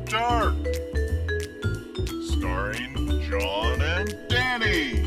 Dark, starring John and Danny.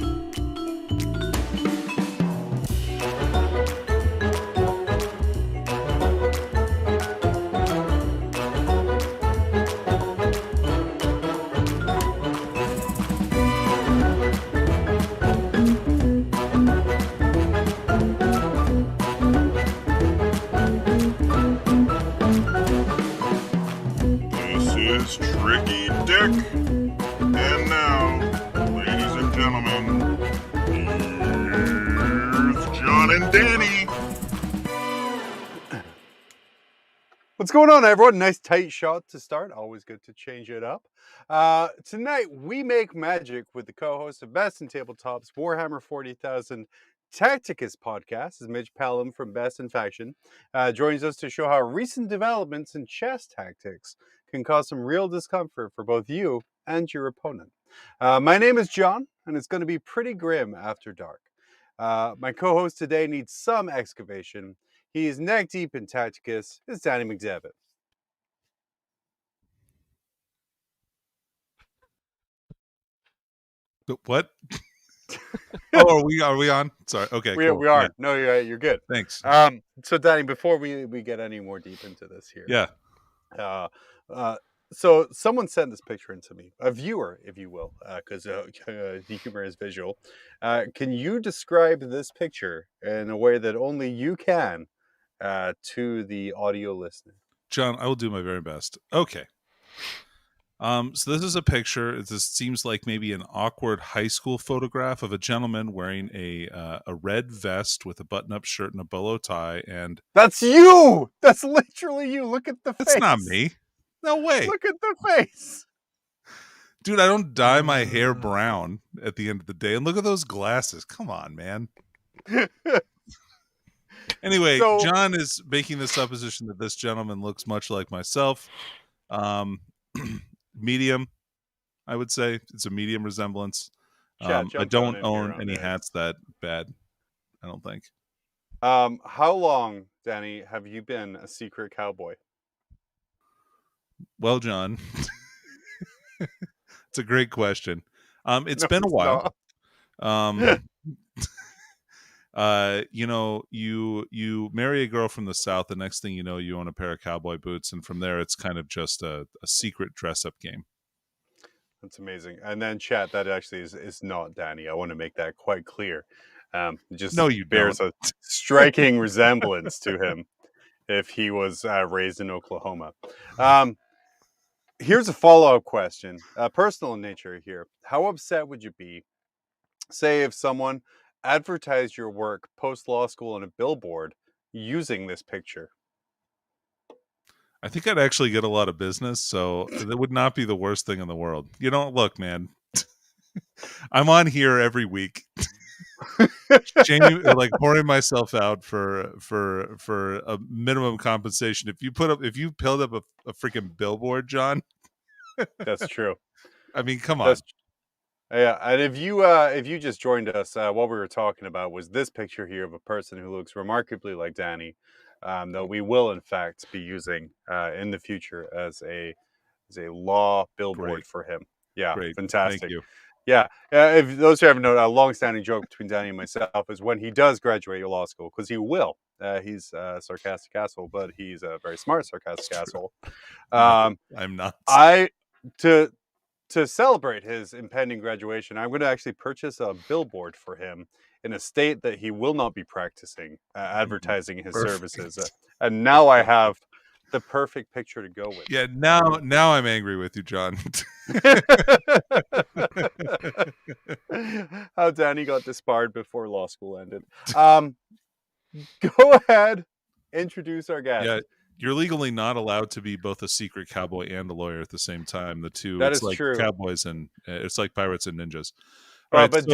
This is Tricky Dick. And now, ladies and gentlemen, here's John and Danny. What's going on, everyone? Nice tight shot to start. Always good to change it up. Tonight, we make magic with the co-host of Best in Tabletop's Warhammer 40,000 Tacticus podcast. Is Mitch Pelham from Best in Faction. Joins us to show how recent developments in chess tactics can cause some real discomfort for both you and your opponent. My name is John, and it's going to be pretty grim after dark. My co-host today needs some excavation. He is neck deep in Tacticus. It's Danny McDivett. What? Oh, are we on? Sorry. Okay, We cool. are. Yeah. No, you're good. Thanks. So Danny, before we get any more deep into this here. Yeah. So someone sent this picture into me, a viewer, if you will, because the humor is visual. Can you describe this picture in a way that only you can to the audio listener? John, I will do my very best. Okay. So this is a picture. This seems like maybe an awkward high school photograph of a gentleman wearing a red vest with a button-up shirt and a bolo tie. And That's you. That's literally you. Look at the face. that's not me. No way. Look at the face. Dude, I don't dye my hair brown at the end of the day. And look at those glasses. Come on, man. Anyway, So- John is making the supposition that this gentleman looks much like myself. Medium, I would say. It's a medium resemblance. Chat, I jump on don't in own here on any there. hats that bad, I don't think. How long, Danny, have you been a secret cowboy? Well, John, it's a great question. It's No, been a it's while. not. You marry a girl from the South. The next thing you know, you own a pair of cowboy boots, and from there, it's kind of just a secret dress-up game. That's amazing. And then, chat, that actually is not Danny. I want to make that quite clear. Just No, you bears a striking resemblance to him if he was raised in Oklahoma. Here's a follow-up question, personal in nature here. How upset would you be, say, if someone advertised your work post-law school on a billboard using this picture? I think I'd actually get a lot of business, so that would not be the worst thing in the world. Look, man, I'm on here every week, like pouring myself out for a minimum compensation. If you build up a freaking billboard, John, That's true. I mean, come on. Yeah, and if you just joined us, what we were talking about was this picture here of a person who looks remarkably like Danny, that we will in fact be using in the future as a law billboard Great. for him. Yeah, Great. fantastic. Thank you. Yeah, if those who haven't known, a long-standing joke between Danny and myself is when he does graduate law school, because he will. He's a sarcastic asshole, but he's a very smart sarcastic asshole. I'm not. To celebrate his impending graduation, I'm going to actually purchase a billboard for him in a state that he will not be practicing advertising his Perfect. services. And now I have the perfect picture to go with. Yeah, now I'm angry with you, John. How Danny got disbarred before law school ended. Go ahead, introduce our guest. Yeah, you're legally not allowed to be both a secret cowboy and a lawyer at the same time. The two, That it's is like true. cowboys and it's like pirates and ninjas. All right, But so-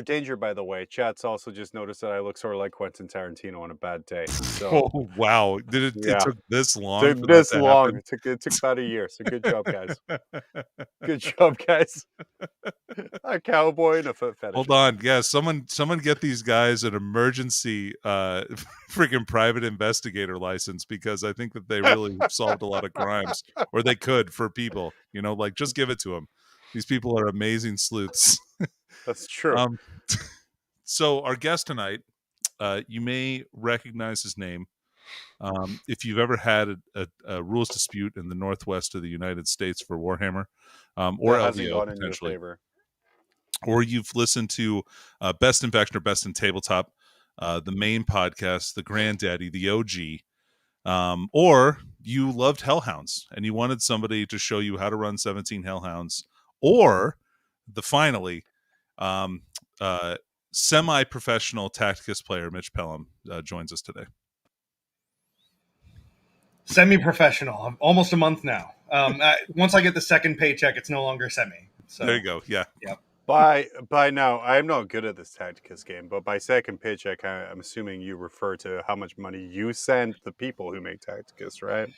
danger, by the way. Chat's also just noticed that I look sort of like Quentin Tarantino on a bad day. So Oh wow! It Yeah. took this long? took for this that to long. happen? It took about a year. So good job, guys. Good job, guys. A cowboy and a foot fetish. Hold on, yeah, someone get these guys an emergency freaking private investigator license, because I think that they really solved a lot of crimes, or they could, for people, like, just give it to them. These people are amazing sleuths. That's true. So our guest tonight, you may recognize his name. If you've ever had a rules dispute in the northwest of the United States for Warhammer, or That hasn't LVO gone in your potentially, favor. or you've listened to Best in Faction or Best in Tabletop, the main podcast, the granddaddy, the OG, or you loved Hellhounds and you wanted somebody to show you how to run 17 Hellhounds, or finally, semi-professional Tacticus player Mitch Pelham joins us today. Semi-professional. Almost a month now. Once I get the second paycheck, it's no longer semi. So There you go. Yeah. By now, I'm not good at this Tacticus game, but by second paycheck, I'm assuming you refer to how much money you send the people who make Tacticus, right?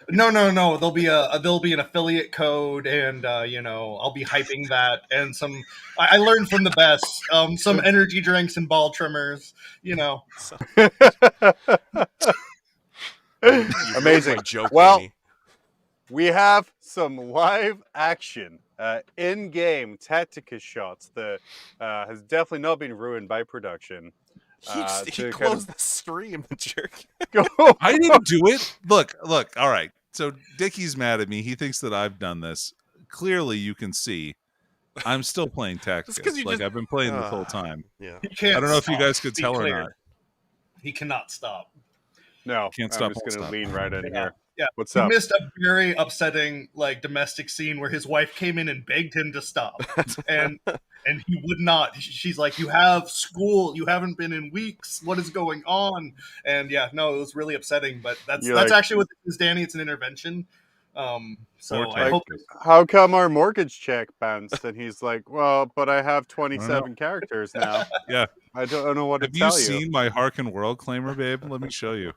No. There'll be an affiliate code, and I'll be hyping that, and some. I learned from the best. Some energy drinks and ball trimmers. Amazing. Joke, Well, Amy. we have some live action in-game Tacticus shots that has definitely not been ruined by production. He closed the stream, the jerk. I didn't do it. Look. All right. So Dickie's mad at me. He thinks that I've done this. Clearly, you can see I'm still playing Tacticus. Like, I've been playing this whole time. Yeah. He can't I don't know if you stop, guys could be tell clear. or not. He cannot stop. No, Can't I'm stop, just won't going to stop. lean right in here. Yeah. What's He up? missed a very upsetting domestic scene where his wife came in and begged him to stop, and he would not. She's like, "You have school. You haven't been in weeks. What is going on?" And it was really upsetting. But that's actually what this is, Danny. It's an intervention. So I hope. How come our mortgage check bounced? And he's like, "Well, but I have 27 characters now. Yeah. I don't know what Have to you tell you." seen my Harken World claimer, babe? Let me show you.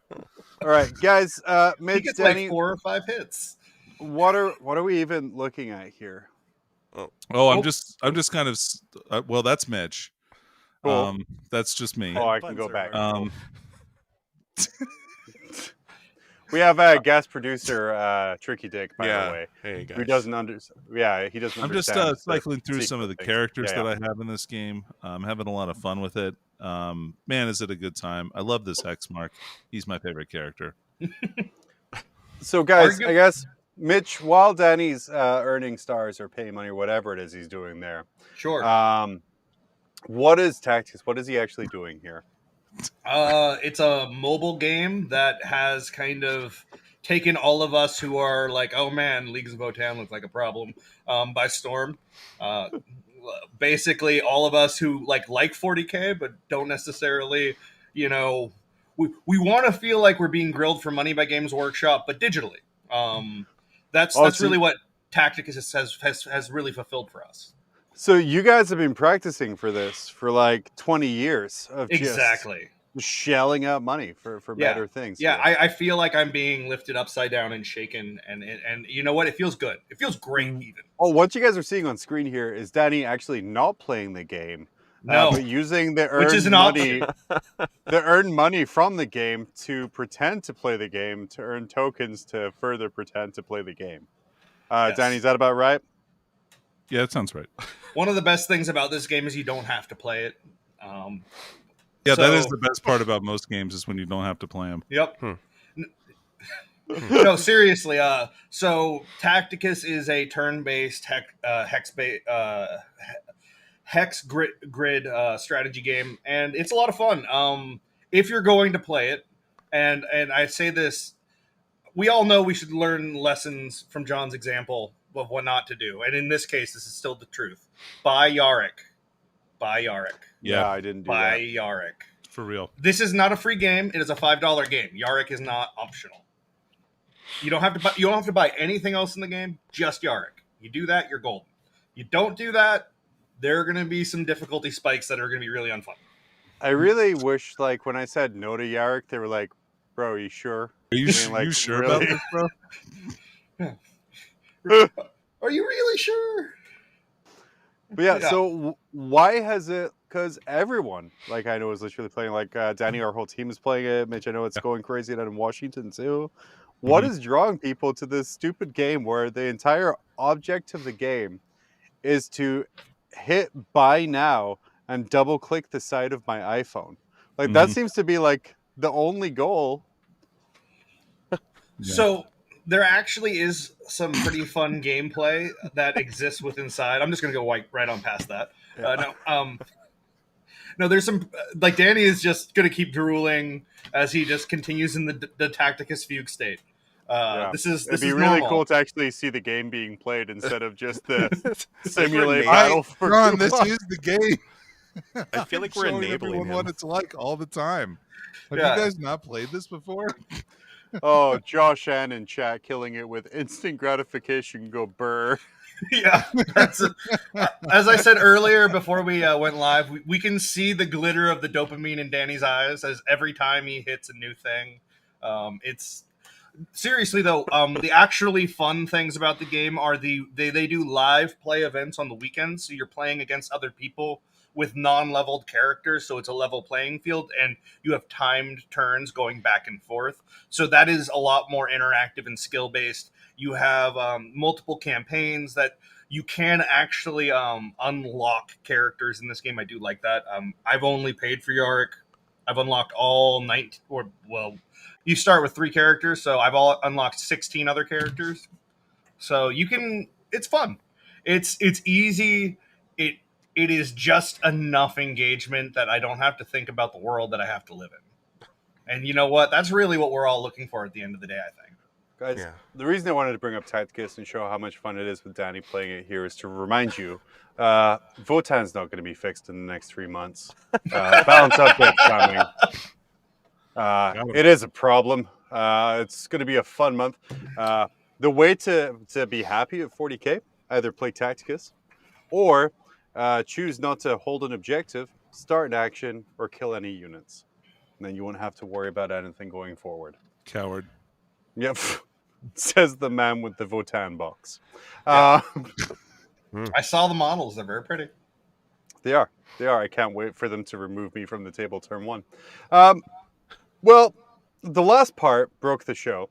All right, guys. He Mitch, gets Danny, like 4 or 5 hits. what are we even looking at here? I'm just kind of. Well, that's Mitch. Cool. That's just me. Oh, I can go back. Um, We have a guest producer, Tricky Dick, by the way, Hey guys. who doesn't understand. Yeah, he doesn't. I'm just understand the cycling through some of the secret things. characters Yeah, that I have in this game. I'm having a lot of fun with it. Man, is it a good time. I love this Hex Mark. He's my favorite character. So, guys, I guess Mitch, while Danny's earning stars or paying money or whatever it is he's doing there, Sure. what is Tacticus? What is he actually doing here? It's a mobile game that has kind of taken all of us who are like, oh man, Leagues of Votan looks like a problem, by storm. Basically, all of us who like 40K, but don't necessarily, we want to feel like we're being grilled for money by Games Workshop, but digitally. That's really what Tacticus has really fulfilled for us. So you guys have been practicing for this for like 20 years of Exactly. just shelling out money for better things. Yeah, I feel like I'm being lifted upside down and shaken, and you know what? It feels good. It feels great, even. Oh, what you guys are seeing on screen here is Danny actually not playing the game, No, but using the which is earned an money, the earned money from the game to pretend to play the game, to earn tokens to further pretend to play the game. Yes. Danny, is that about right? Yeah, that sounds right. One of the best things about this game is you don't have to play it. Yeah, that is the best part about most games, is when you don't have to play them. Yep. No, seriously. So Tacticus is a turn-based hex grid strategy game, and it's a lot of fun. If you're going to play it, and I say this, we all know we should learn lessons from John's example of what not to do, and in this case, this is still the truth. Buy Yarick. Yeah, I didn't do Buy that. Yarick. For real. This is not a free game. It is a $5 game. Yarick is not optional. You don't have to buy anything else in the game. Just Yarick. You do that, you're golden. You don't do that, there are going to be some difficulty spikes that are going to be really unfun. I really wish, like, when I said no to Yarick, they were like, "Bro, are you sure? Are you, you sure about this, bro? Are you really sure?" But yeah, so why has it? Because everyone, like I know, is literally playing. Like Danny, our whole team is playing it. Mitch, I know it's going crazy down in Washington too. What is drawing people to this stupid game where the entire object of the game is to hit buy now and double click the side of my iPhone? Like that seems to be like the only goal. So there actually is some pretty fun gameplay that exists with inside. I'm just gonna go right on past that. No, there's some like Danny is just gonna keep drooling as he just continues in the Tacticus fugue state. This is really normal. cool to actually see the game being played instead of just the simulate battle. Ron, this is the game. I feel like we're enabling everyone him. what it's like all the time. Have you guys not played this before? Oh, Josh Ann in chat killing it with instant gratification. Go burr. Yeah, that's as I said earlier before we went live, we can see the glitter of the dopamine in Danny's eyes as every time he hits a new thing. It's seriously though, the actually fun things about the game are they do live play events on the weekends, so you're playing against other people with non-leveled characters, so it's a level playing field, and you have timed turns going back and forth. So that is a lot more interactive and skill-based. You have multiple campaigns that you can actually unlock characters in this game. I do like that. I've only paid for Yorick. I've unlocked all 19, you start with 3 characters, so I've unlocked 16 other characters. So you can, it's fun. It's easy. It is just enough engagement that I don't have to think about the world that I have to live in. And you know what? That's really what we're all looking for at the end of the day, I think. Guys, the reason I wanted to bring up Tacticus and show how much fun it is with Danny playing it here is to remind you, Votan's not going to be fixed in the next 3 months. Balance update's coming. It is a problem. It's going to be a fun month. The way to be happy at 40k, either play Tacticus or choose not to hold an objective, start an action, or kill any units. And then you won't have to worry about anything going forward. Coward. Yep. Says the man with the Votan box. I saw the models. They're very pretty. They are. I can't wait for them to remove me from the table turn 1. Well, the last part broke the show,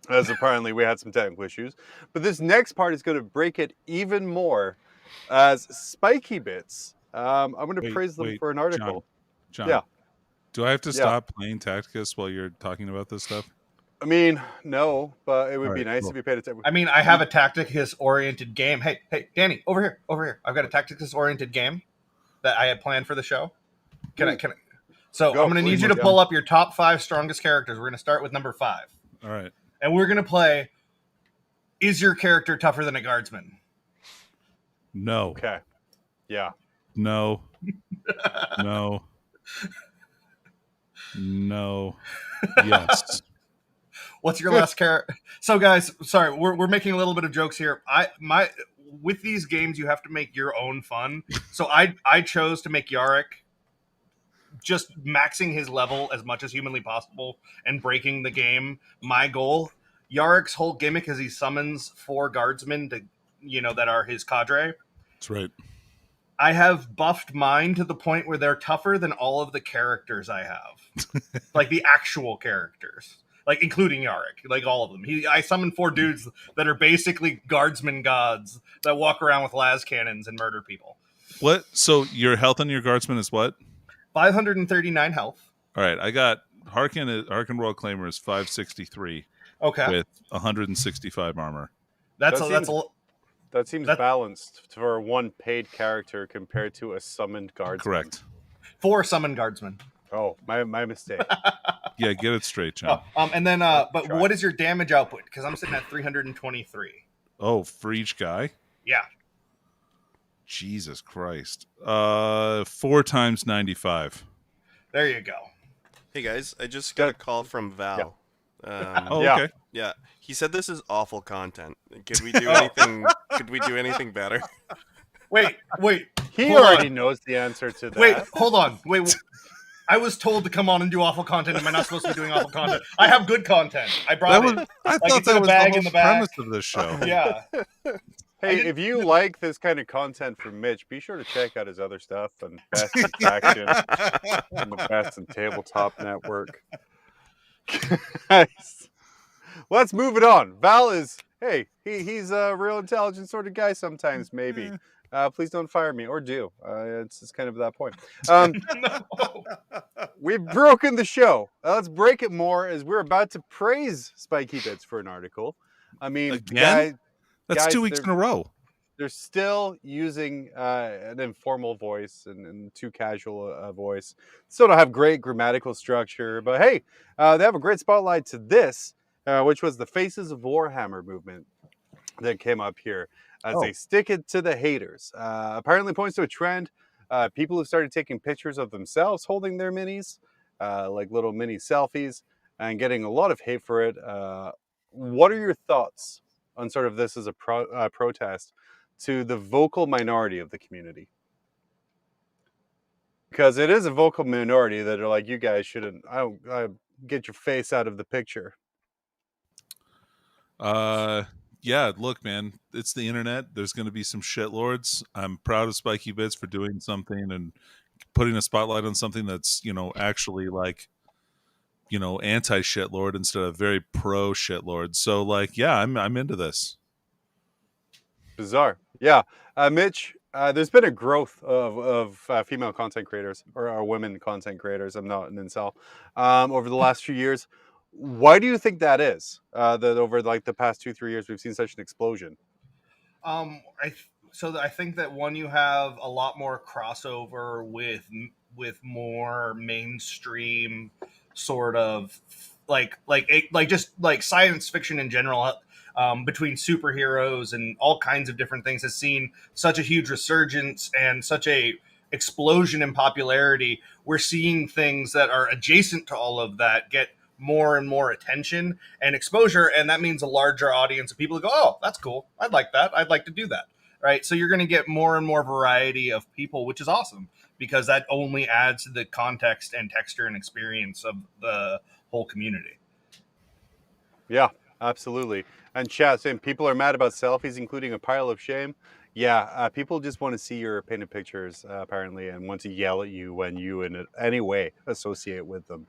as apparently we had some technical issues. But this next part is going to break it even more, as Spiky Bits. I'm going to praise them for an article. John, yeah. Do I have to stop playing Tacticus while you're talking about this stuff? I mean, no, but it would be nice if you paid attention. I mean, I have a Tacticus-oriented game. Hey, Danny, over here. I've got a Tacticus-oriented game that I had planned for the show. Can I? So I'm going to need you to pull up your top 5 strongest characters. We're going to start with number 5. All right. And we're going to play, is your character tougher than a guardsman? No. Okay. Yeah. No. No. No. Yes. What's your last character? So, guys, sorry, we're making a little bit of jokes here. With these games, you have to make your own fun. So I chose to make Yorick just maxing his level as much as humanly possible and breaking the game. My goal. Yorick's whole gimmick is he summons 4 guardsmen to, that are his cadre. That's right. I have buffed mine to the point where they're tougher than all of the characters I have. Like the actual characters. Like including Yorick. Like all of them. I summoned 4 dudes that are basically guardsman gods that walk around with las cannons and murder people. What? So your health on your guardsman is what? 539 health. All right. I got Harkin Royal Claimer is 563. Okay. With 165 armor. That seems balanced for one paid character compared to a summoned guardsman. Correct. 4 summoned guardsmen. Oh, my mistake. Yeah, get it straight, John. And then, but what is your damage output? Because I'm sitting at 323. Oh, for each guy? Yeah. Jesus Christ. 4 times 95. There you go. Hey guys, I just got a call from Val. Okay. Yeah, he said this is awful content. Could we do anything? Could we do anything better? Wait. He already knows the answer to that. Wait, hold on. Wait. I was told to come on and do awful content. Am I not supposed to be doing awful content? I have good content. I brought it. I thought that was the whole premise of this show. Yeah. Hey, if you like this kind of content from Mitch, be sure to check out his other stuff on Best in Faction and the Best in Tabletop Network. Guys, let's move it on. Val is, hey, he's a real intelligent sort of guy sometimes, maybe. Please don't fire me, or do. It's kind of that point. We've broken the show. Let's break it more as we're about to praise Spiky Bits for an article. I mean, Again? That's guys, 2 weeks in a row. they're still using an informal voice and too casual a voice. Still don't have great grammatical structure, but hey, they have a great spotlight to this, which was the Faces of Warhammer movement that came up here as they stick it to the haters. Apparently points to a trend. People have started taking pictures of themselves holding their minis, like little mini selfies, and getting a lot of hate for it. What are your thoughts on sort of this as a protest to the vocal minority of the community? Because it is a vocal minority that are like, you guys shouldn't, get your face out of the picture. Yeah, look, man, it's the internet. There's going to be some shitlords. I'm proud of Spiky Bits for doing something and putting a spotlight on something that's, actually like, anti-shitlord instead of very pro-shitlord. So, like, yeah, I'm into this. Bizarre. Yeah. Mitch, there's been a growth of female content creators or women content creators. I'm not an incel. Over the last few years. Why do you think that is? That over like the past 2-3 years, we've seen such an explosion. I think that one, you have a lot more crossover with more mainstream sort of like just like science fiction in general. Between superheroes and all kinds of different things has seen such a huge resurgence and such a explosion in popularity. We're seeing things that are adjacent to all of that get more and more attention and exposure, and that means a larger audience of people who go, oh, that's cool, I'd like that, I'd like to do that, right? So you're going to get more and more variety of people, which is awesome, because that only adds to the context and texture and experience of the whole community. Yeah, absolutely. And chat saying people are mad about selfies, including a pile of shame. Yeah, people just want to see your painted pictures, apparently, and want to yell at you when you in any way associate with them.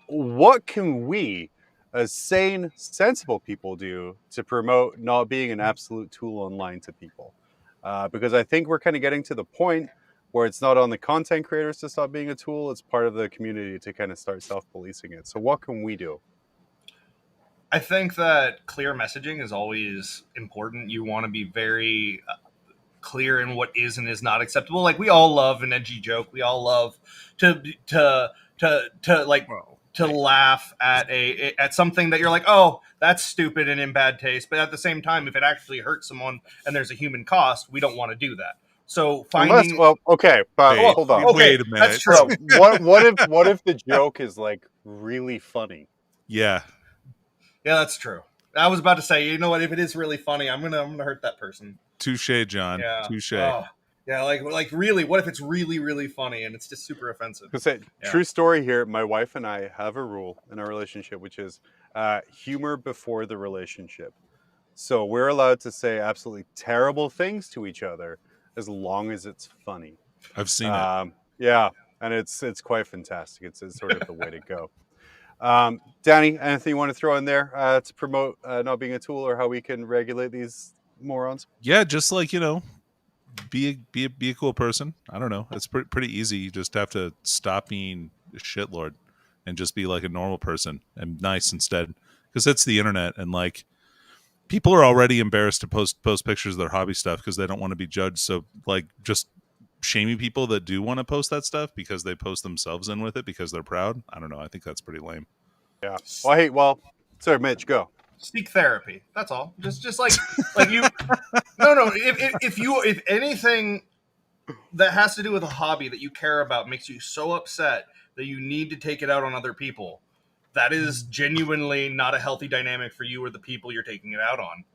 What can we, as sane, sensible people, do to promote not being an absolute tool online to people? Because I think we're kind of getting to the point where it's not on the content creators to stop being a tool, it's part of the community to kind of start self-policing it. So what can we do? I think that clear messaging is always important. You want to be very clear in what is and is not acceptable. Like, we all love an edgy joke. We all love to laugh at something that you're like, oh, that's stupid and in bad taste. But at the same time, if it actually hurts someone and there's a human cost, we don't want to do that. So finding okay, but hold on. Wait a minute. That's true. So what if the joke is like really funny? Yeah. Yeah, that's true. I was about to say, you know what? If it is really funny, I'm gonna hurt that person. Touche, John. Yeah. Touche. Oh, yeah, like really. What if it's really, really funny and it's just super offensive? True story here. My wife and I have a rule in our relationship, which is humor before the relationship. So we're allowed to say absolutely terrible things to each other as long as it's funny. I've seen it. Yeah, and it's quite fantastic. It's sort of the way to go. Danny, anything you want to throw in there to promote not being a tool, or how we can regulate these morons? Yeah, just like, be a cool person. I don't know. It's pretty easy. You just have to stop being a shitlord and just be like a normal person and nice instead, because it's the internet, and like people are already embarrassed to post pictures of their hobby stuff because they don't want to be judged. So like just shaming people that do want to post that stuff because they post themselves in with it because they're proud. I don't know. I think that's pretty lame. Yeah. Sorry, Mitch, go. Seek therapy. That's all. Just like you. No. If anything that has to do with a hobby that you care about makes you so upset that you need to take it out on other people, that is genuinely not a healthy dynamic for you or the people you're taking it out on.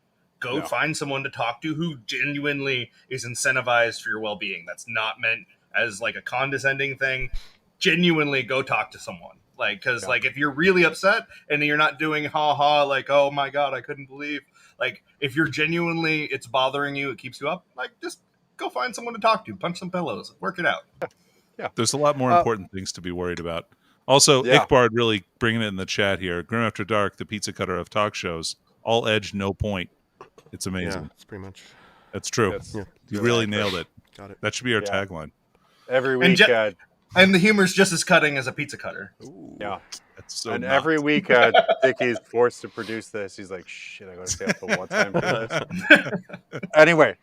Go find someone to talk to who genuinely is incentivized for your well-being. That's not meant as like a condescending thing. Genuinely go talk to someone. Like, because like if you're really upset and you're not doing like, oh my God, I couldn't believe Like, if you're genuinely, it's bothering you, it keeps you up, like, just go find someone to talk to, punch some pillows, work it out. There's a lot more important things to be worried about. Also, Yeah. Ickbard really bringing it in the chat here. Grim After Dark, the pizza cutter of talk shows. All edge, no point. It's amazing. Yeah, it's pretty much. That's true. That's Yeah. You really really accurate. nailed it. Got it. That should be our Yeah. tagline. Every And week, And the humor's just as cutting as a pizza cutter. Ooh. yeah. That's so And not. every week, Dickie's forced to produce this. He's like, shit, I gotta stay up till what time for this? Anyway,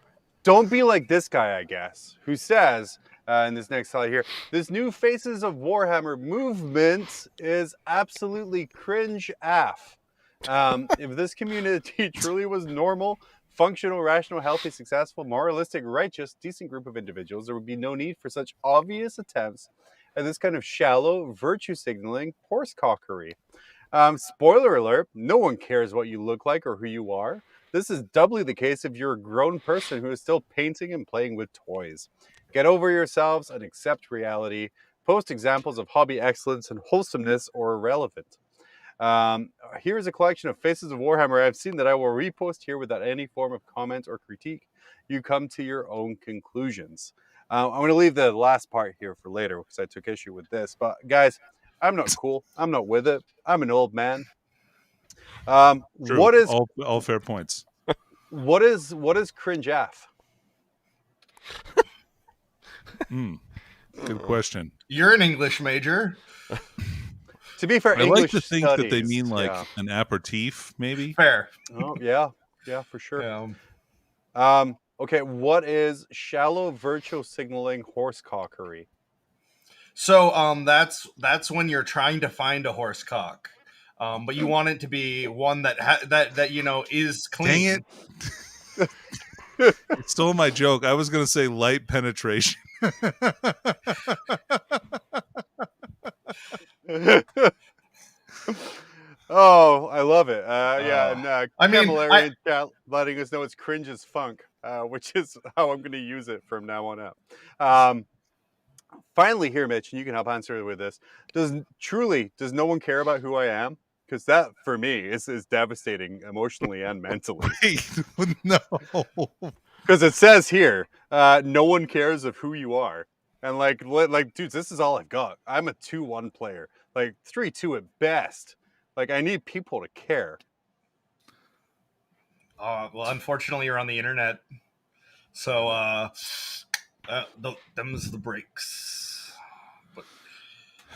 don't be like this guy, I guess, who says, in this next slide here, this new Faces of Warhammer movement is absolutely cringe af. If this community truly was normal, functional, rational, healthy, successful, moralistic, righteous, decent group of individuals, there would be no need for such obvious attempts at this kind of shallow, virtue signaling horsecockery. Spoiler alert, no one cares what you look like or who you are. This is doubly the case if you're a grown person who is still painting and playing with toys. Get over yourselves and accept reality. Post examples of hobby excellence and wholesomeness or irrelevant. Here's a collection of Faces of Warhammer I've seen that I will repost here without any form of comment or critique. You come to your own conclusions. I'm going to leave the last part here for later because I took issue with this. But guys, I'm not cool. I'm not with it. I'm an old man. True. What is all fair points? what is cringe af? Good question. You're an English major. To be fair, I English like to think that they studies, mean like yeah. an aperitif, maybe. Fair. Oh yeah, for sure. Yeah. Okay, what is shallow virtual signaling horsecockery? So that's when you're trying to find a horse cock, but you want it to be one that that you know is clean. Dang it! You stole my joke. I was going to say light penetration. Oh, I love it. Yeah, and I mean, Cavallarian chat letting us know it's cringe as funk, which is how I'm going to use it from now on out. Finally, here, Mitch, and you can help answer with this. Does no one care about who I am? Because that, for me, is devastating emotionally and mentally. Wait, no. Because it says here, no one cares of who you are. And like, dudes, this is all I've got. I'm a 2-1 player. Like, 3-2 at best. Like, I need people to care. Well, unfortunately, you're on the internet, so them's the breaks. But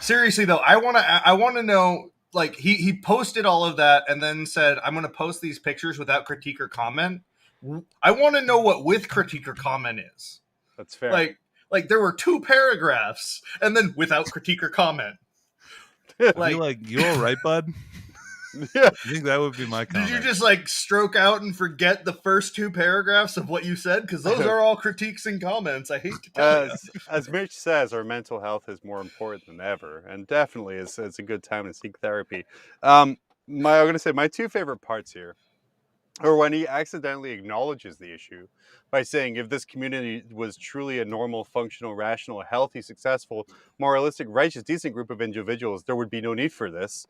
seriously, though, I want to know. Like, he posted all of that and then said, "I'm going to post these pictures without critique or comment." I want to know what with critique or comment is. That's fair. Like there were 2 paragraphs and then without critique or comment. Like, you all right, bud? Yeah. I think that would be my comment. Did you just like stroke out and forget the first 2 paragraphs of what you said? Because those are all critiques and comments. I hate to tell you. As Mitch says, our mental health is more important than ever, and definitely it's a good time to seek therapy. I'm going to say my 2 favorite parts here are when he accidentally acknowledges the issue by saying, if this community was truly a normal, functional, rational, healthy, successful, moralistic, righteous, decent group of individuals, there would be no need for this.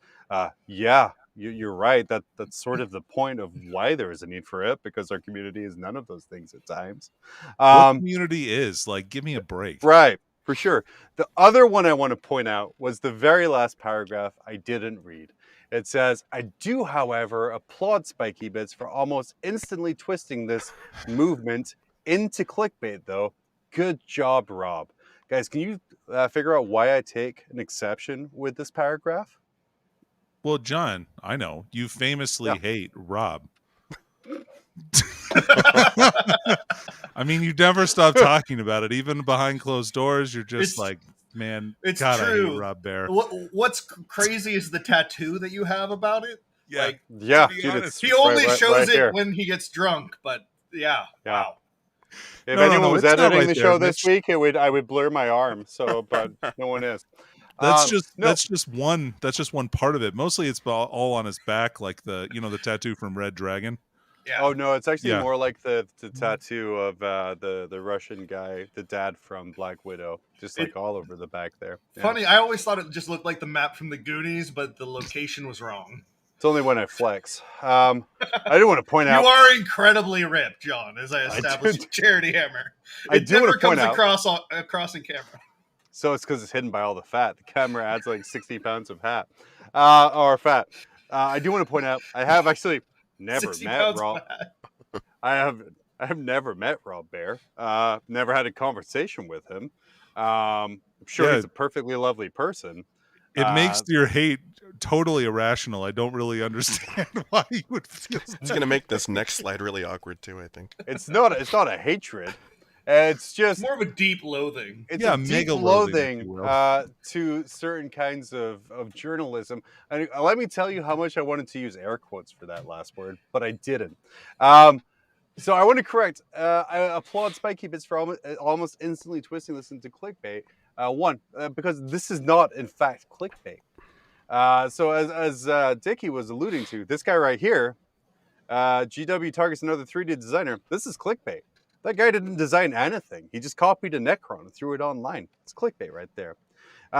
Yeah, you're right. That's sort of the point of why there is a need for it, because our community is none of those things at times. What community is? Like, give me a break. Right, for sure. The other one I want to point out was the very last paragraph I didn't read. It says, I do, however, applaud Spiky Bits for almost instantly twisting this movement into clickbait, though. Good job, Rob. Guys, can you figure out why I take an exception with this paragraph? Well, John, I know. You famously hate Rob. I mean, you never stop talking about it. Even behind closed doors, you're just like, man, it's God, true. I hate Rob Bear. What's crazy is the tattoo that you have about it. Yeah, like, yeah, be dude, honest, he only shows it here. when he gets drunk. But wow. If No, anyone no, was it's not editing right the there, show this Mitch. week, I would blur my arm. So, but no one is. That's just one part of it. Mostly it's all on his back, like the tattoo from Red Dragon. Yeah. Oh no, it's actually Yeah. more like the tattoo of the Russian guy, the dad from Black Widow, just like all over the back there. Yeah. Funny, I always thought it just looked like the map from the Goonies, but the location was wrong. It's only when I flex. I do want to point out. You are incredibly ripped, John, as I established with Charity Hammer. I do want never to point comes out. across in camera. So it's because it's hidden by all the fat. The camera adds like 60 pounds of fat, or fat. I do want to point out I have actually never 60 met pounds Rob. fat. I have never met Rob Bear. Never had a conversation with him. I'm sure he's a perfectly lovely person. It makes your hate totally irrational. I don't really understand why you would feel that. It's gonna make this next slide really awkward too, I think. It's not a hatred. It's just more of a deep loathing. It's a deep loathing to certain kinds of journalism. And let me tell you how much I wanted to use air quotes for that last word, but I didn't. So I want to correct. I applaud Spiky Bits for almost instantly twisting this into clickbait. Because this is not, in fact, clickbait. So as Dickie was alluding to, this guy right here, GW targets another 3D designer. This is clickbait. That guy didn't design anything. He just copied a Necron and threw it online. It's clickbait right there.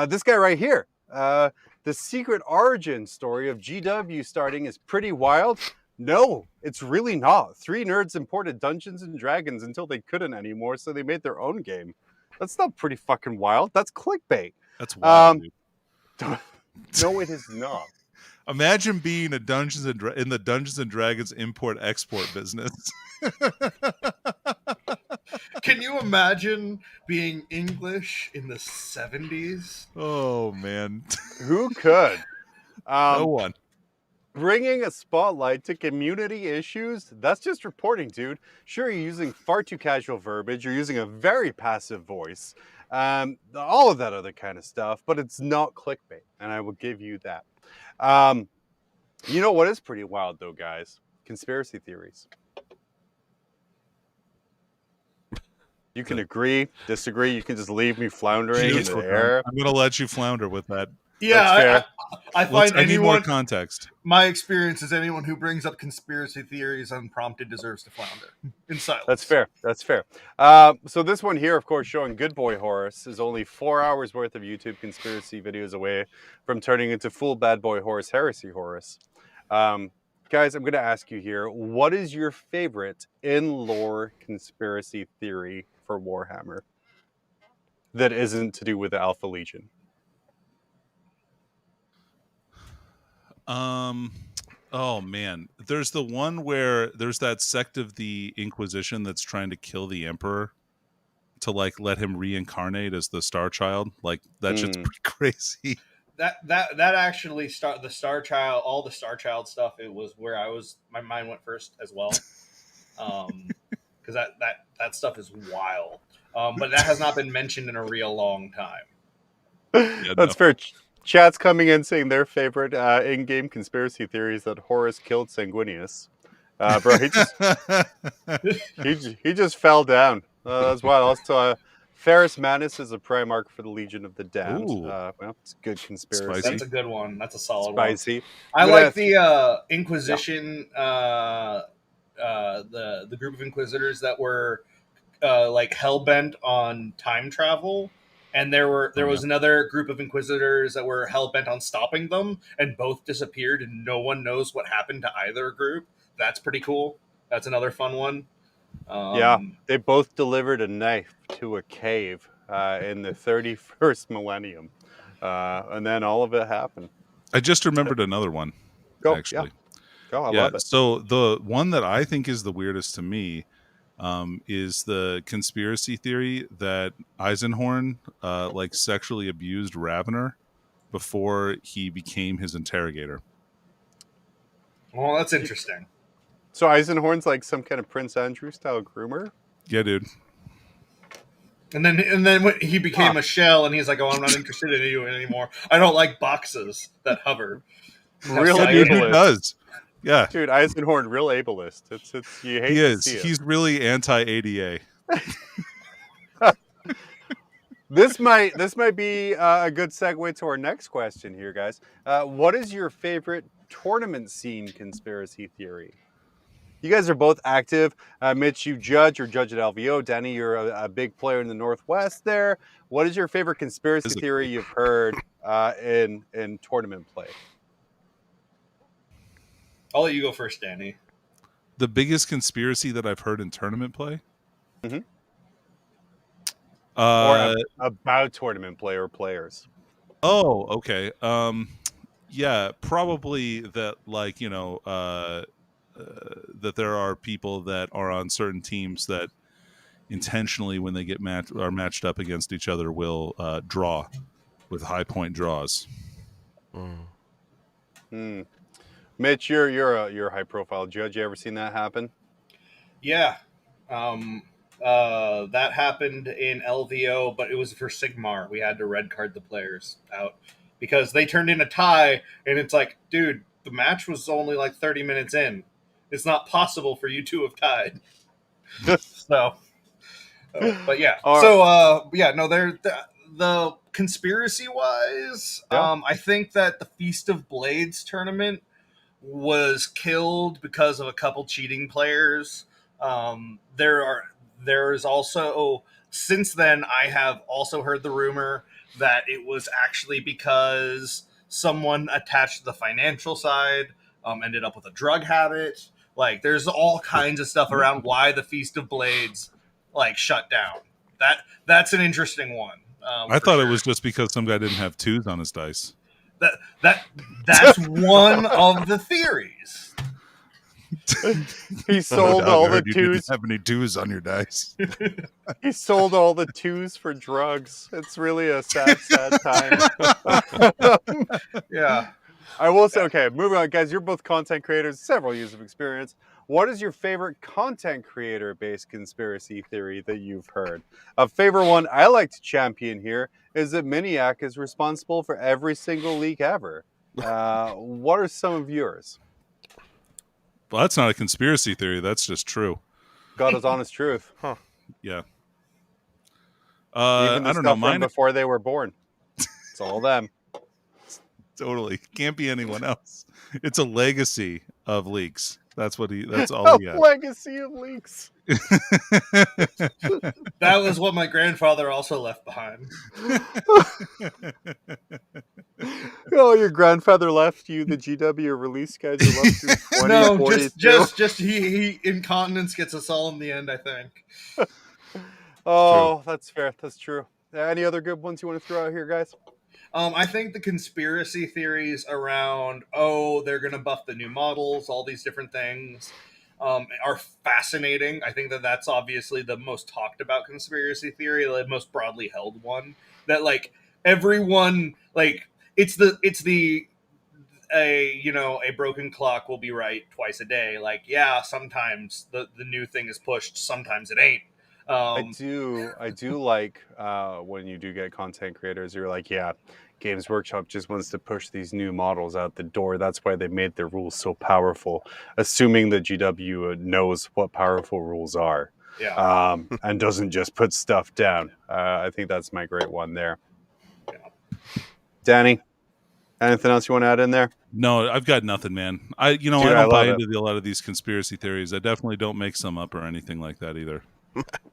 This guy right here, the secret origin story of GW starting is pretty wild. No, it's really not. 3 nerds imported Dungeons and Dragons until they couldn't anymore, so they made their own game. That's not pretty fucking wild. That's clickbait. That's wild, dude. No, it is not. Imagine being in the Dungeons and Dragons import-export business. Can you imagine being English in the 70s? Oh, man. Who could? No one. Bringing a spotlight to community issues, that's just reporting, dude. Sure, you're using far too casual verbiage, you're using a very passive voice, all of that other kind of stuff, but it's not clickbait, and I will give you that. You know what is pretty wild, though, guys? Conspiracy theories. You can agree, disagree, you can just leave me floundering in the air. I'm going to let you flounder with that. Yeah, I find I need more context. My experience is anyone who brings up conspiracy theories unprompted deserves to flounder in silence. That's fair. That's fair. So this one here, of course, showing Good Boy Horus is only 4 hours worth of YouTube conspiracy videos away from turning into full Bad Boy Horus Heresy Horus. Guys, I'm going to ask you here, what is your favorite in-lore conspiracy theory for Warhammer that isn't to do with the Alpha Legion? Oh man, there's the one where there's that sect of the Inquisition that's trying to kill the Emperor to like let him reincarnate as the Star Child. Like that shit's pretty crazy. That actually the Star Child, all the Star Child stuff. It was where my mind went first as well, because that stuff is wild. But that has not been mentioned in a real long time. Yeah, that's fair. Chat's coming in saying their favorite in-game conspiracy theory is that Horus killed Sanguinius. Bro, he just fell down. That's wild. Also, Ferrus Manus is a Primarch for the Legion of the Damned. Well, it's a good conspiracy. That's a good one. That's a solid Spicy. one. I like the Inquisition, the group of Inquisitors that were like hell-bent on time travel. And there was another group of Inquisitors that were hell-bent on stopping them, and both disappeared, and no one knows what happened to either group. That's pretty cool. That's another fun one. Yeah, they both delivered a knife to a cave in the 31st millennium. And then all of it happened. I just remembered another one, actually. Yeah. Go, I love it. So the one that I think is the weirdest to me is the conspiracy theory that Eisenhorn like sexually abused Ravener before he became his interrogator. Well, that's interesting. So Eisenhorn's like some kind of Prince Andrew style groomer? Yeah, dude. And then when he became a shell, and he's like, "Oh, I'm not interested in you anymore. I don't like boxes that hover." Real dude, he does. Yeah, dude, Eisenhorn, real ableist. It's you hate. He is. To see it. He's really anti-ADA. This might be a good segue to our next question here, guys. What is your favorite tournament scene conspiracy theory? You guys are both active. Mitch, you judge at LVO. Danny, you're a big player in the Northwest there. What is your favorite conspiracy theory you've heard in tournament play? I'll let you go first, Danny. The biggest conspiracy that I've heard in tournament play? Mhm. Uh, About tournament play or players. oh, okay. Yeah, probably that, like, that there are people that are on certain teams that intentionally, when they get matched up against each other, will draw with high point draws. Hmm. Mitch, you're a high profile judge. You ever seen that happen? Yeah. That happened in LVO, but it was for Sigmar. We had to red card the players out because they turned in a tie, and it's like, dude, the match was only like 30 minutes in. It's not possible for you to have tied. So, but yeah. All So, yeah, no, the conspiracy wise, Yeah. I think that the Feast of Blades tournament was killed because of a couple cheating players. There is also, since then I have also heard the rumor that it was actually because someone attached to the financial side ended up with a drug habit. Like, there's all kinds of stuff around why the Feast of Blades like shut down. That's an interesting one. I For thought sure. it was just because some guy didn't have twos on his dice. That's one of the theories. He sold Doug, I all the heard you didn't twos. have any twos on your dice. He sold all the twos for drugs. It's really a sad, sad time. Yeah. I will say, okay, moving on, guys. You're both content creators, several years of experience. What is your favorite content creator-based conspiracy theory that you've heard? A favorite one I like to champion here is that Miniac is responsible for every single leak ever. What are some of yours? Well, that's not a conspiracy theory. That's just true. God is honest truth. Yeah. Even the I don't know. stuff from Mine before they were born. It's all them. totally can't be anyone else. It's a legacy of leaks. That's all he had. Legacy of leaks. That was what my grandfather also left behind. Oh, your grandfather left you the GW release schedule up to No, 2042. just he incontinence gets us all in the end, I think. Oh, that's fair. That's true. Any other good ones you want to throw out here, guys? I think the conspiracy theories around, they're going to buff the new models, all these different things, are fascinating. I think that that's obviously the most talked about conspiracy theory, the most broadly held one. That, like, everyone, like, it's a broken clock will be right twice a day. Like, yeah, sometimes the new thing is pushed, sometimes it ain't. I do like when you do get content creators, you're like, yeah, Games Workshop just wants to push these new models out the door. That's why they made their rules so powerful, assuming that GW knows what powerful rules are. Yeah. And doesn't just put stuff down. I think that's my great one there. Yeah. Danny, anything else you want to add in there? No, I've got nothing, man. I Dude, don't buy love into a lot of these conspiracy theories. I definitely don't make some up or anything like that either.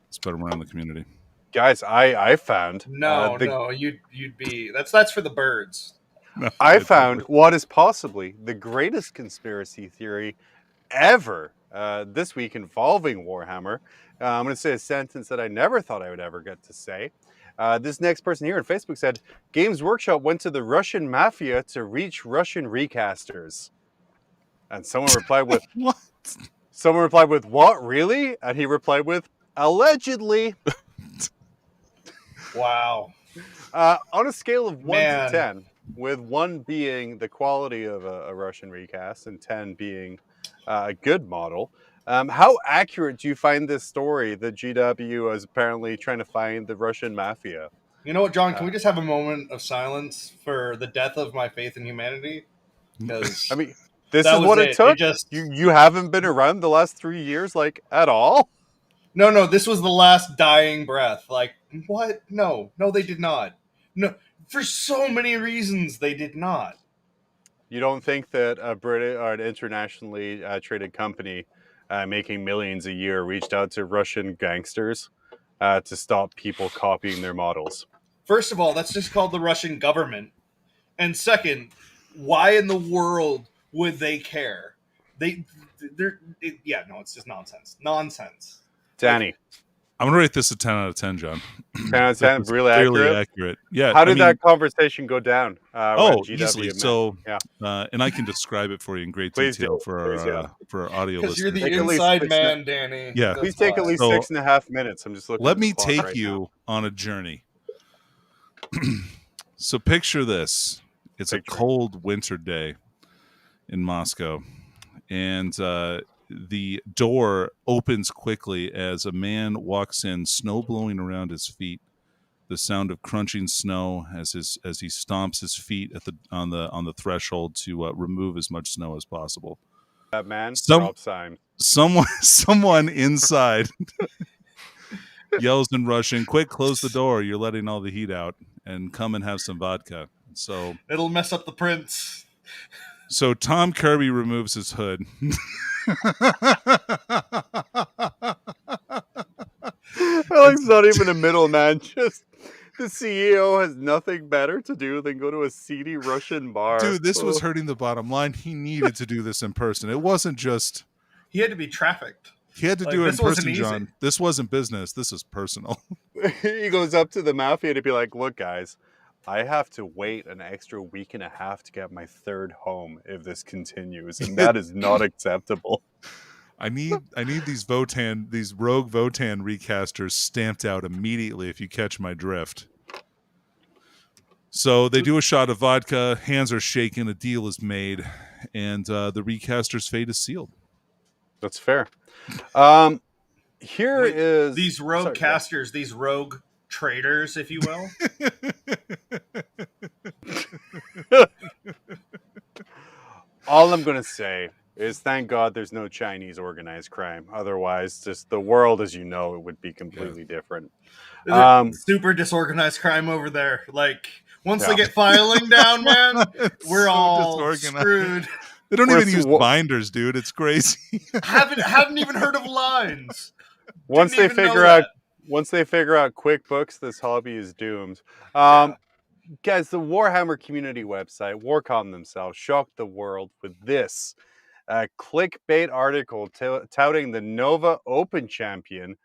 Spread them around the community. Guys, I found No, you'd be that's for the birds. No, I found what is possibly the greatest conspiracy theory ever this week involving Warhammer. I'm going to say a sentence that I never thought I would ever get to say. This next person here on Facebook said, Games Workshop went to the Russian mafia to reach Russian recasters. And someone replied with, what? Someone replied with, what, really? And he replied with, allegedly. Wow. On a scale of 1 Man. to 10, with 1 being the quality of a Russian recast and 10 being a good model, how accurate do you find this story that GW is apparently trying to find the Russian mafia? You know what, John? Can we just have a moment of silence for the death of my faith in humanity? Because I mean, this that is was what it it. took? It just- You haven't been around the last 3 years, like, at all? No, this was the last dying breath. Like, what? No, they did not. No, for so many reasons, they did not. You don't think that a British or an internationally traded company making millions a year reached out to Russian gangsters to stop people copying their models? First of all, that's just called the Russian government. And second, why in the world would they care? it's just nonsense. Danny, I'm gonna rate this a 10 out of 10, John. 10 out of 10, It's really clearly accurate. Yeah. How did that conversation go down? when GW Easily. met? So, yeah. And I can describe it for you in great Please detail do. for Please do. our audio Because you're listeners. the Take at least inside 6 man, Danny. Yeah. Please That's take at why. least So, 6.5 minutes. I'm just looking. Let at the me clock take right you now. on a journey. So picture this. It's a Picture it. cold winter day in Moscow, and the door opens quickly as a man walks in, snow blowing around his feet. The sound of crunching snow as he stomps his feet on the threshold to remove as much snow as possible. That man. Some- Drop sign. Someone inside yells in Russian, "Quick, close the door! You're letting all the heat out, and come and have some vodka." So It'll mess up the prints. So Tom Kirby removes his hood. Alex not even a middleman. Just the CEO has nothing better to do than go to a seedy Russian bar. Dude, this was hurting the bottom line. He needed to do this in person. It wasn't just... He had to be trafficked. He had to Like, do it in this wasn't person, easy. John. This wasn't business. This is personal. He goes up to the mafia to be like, "Look, guys, I have to wait an extra week and a half to get my third home if this continues, and that is not acceptable." I need these rogue Votan recasters stamped out immediately, if you catch my drift. So they do a shot of vodka, hands are shaking, a deal is made, and the recaster's fate is sealed. That's fair. Here is These rogue sorry, casters, these rogue traders, if you will. all I'm going to say is thank God there's no Chinese organized crime. Otherwise, just the world as you know it would be completely different. Super disorganized crime over there. Like, once Yeah. they get filing down, man, we're so all disorganized. screwed. They don't We're even use so- binders, dude. It's crazy. Haven't even heard of lines. Once Didn't they even know figure out that. once they figure out QuickBooks, this hobby is doomed. Guys, the Warhammer community website, Warcom themselves, shocked the world with this clickbait article touting the Nova Open champion,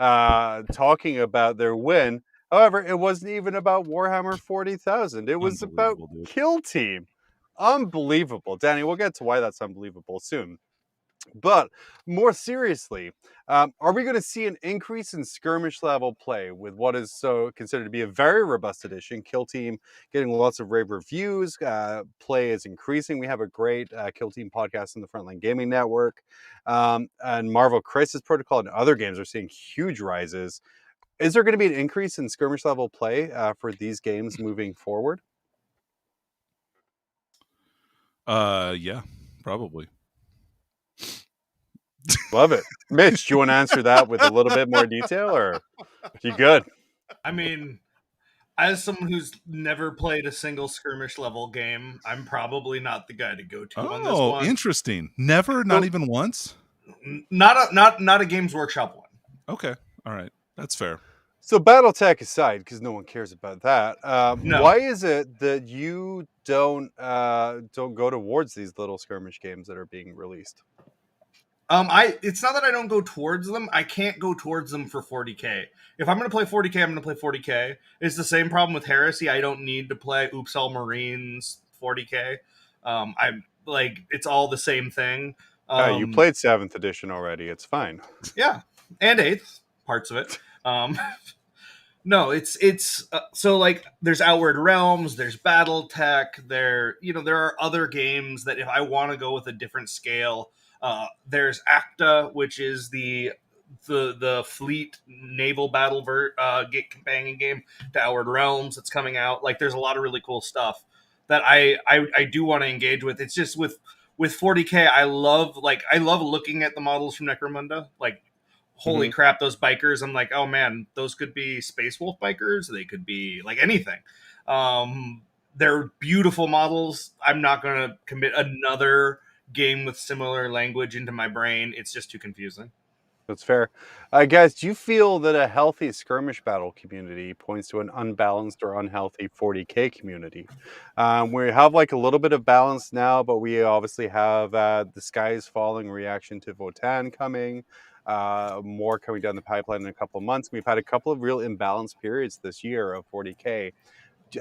talking about their win. However, it wasn't even about Warhammer 40,000. It was about Unbelievable, dude. Kill Team. Unbelievable. Danny, we'll get to why that's unbelievable soon. But more seriously, are we going to see an increase in skirmish level play with what is so considered to be a very robust edition? Kill Team getting lots of rave reviews. Play is increasing. We have a great Kill Team podcast in the Frontline Gaming Network. And Marvel Crisis Protocol and other games are seeing huge rises. Is there going to be an increase in skirmish level play for these games moving forward? Yeah, probably. Love it. Mitch, do you want to answer that with a little bit more detail, or you good? I mean, as someone who's never played a single skirmish level game, I'm probably not the guy to go to on this Oh, one. interesting. Never, not even once? Not a Games Workshop one. Okay. All right. That's fair. So BattleTech aside, because no one cares about that, No. why is it that you don't go towards these little skirmish games that are being released? It's not that I don't go towards them. I can't go towards them for 40K. If I'm going to play 40K, I'm going to play 40K. It's the same problem with Heresy. I don't need to play Oops All Marines 40K. I'm like, it's all the same thing. You played 7th edition already. It's fine. Yeah, and 8th parts of it. No, it's so like there's Outward Realms, there's BattleTech, there are other games that if I want to go with a different scale, there's ACTA, which is the fleet naval battle companion game to Outward Realms that's coming out. Like there's a lot of really cool stuff that I do want to engage with. It's just with 40K, I love looking at the models from Necromunda, like. Holy crap, those bikers. I'm like, oh man, those could be Space Wolf bikers. They could be like anything. They're beautiful models. I'm not going to commit another game with similar language into my brain. It's just too confusing. That's fair. Guys, do you feel that a healthy skirmish battle community points to an unbalanced or unhealthy 40K community? We have like a little bit of balance now, but we obviously have the sky is falling reaction to Votan coming, more coming down the pipeline in a couple of months. We've had a couple of real imbalanced periods this year of 40K.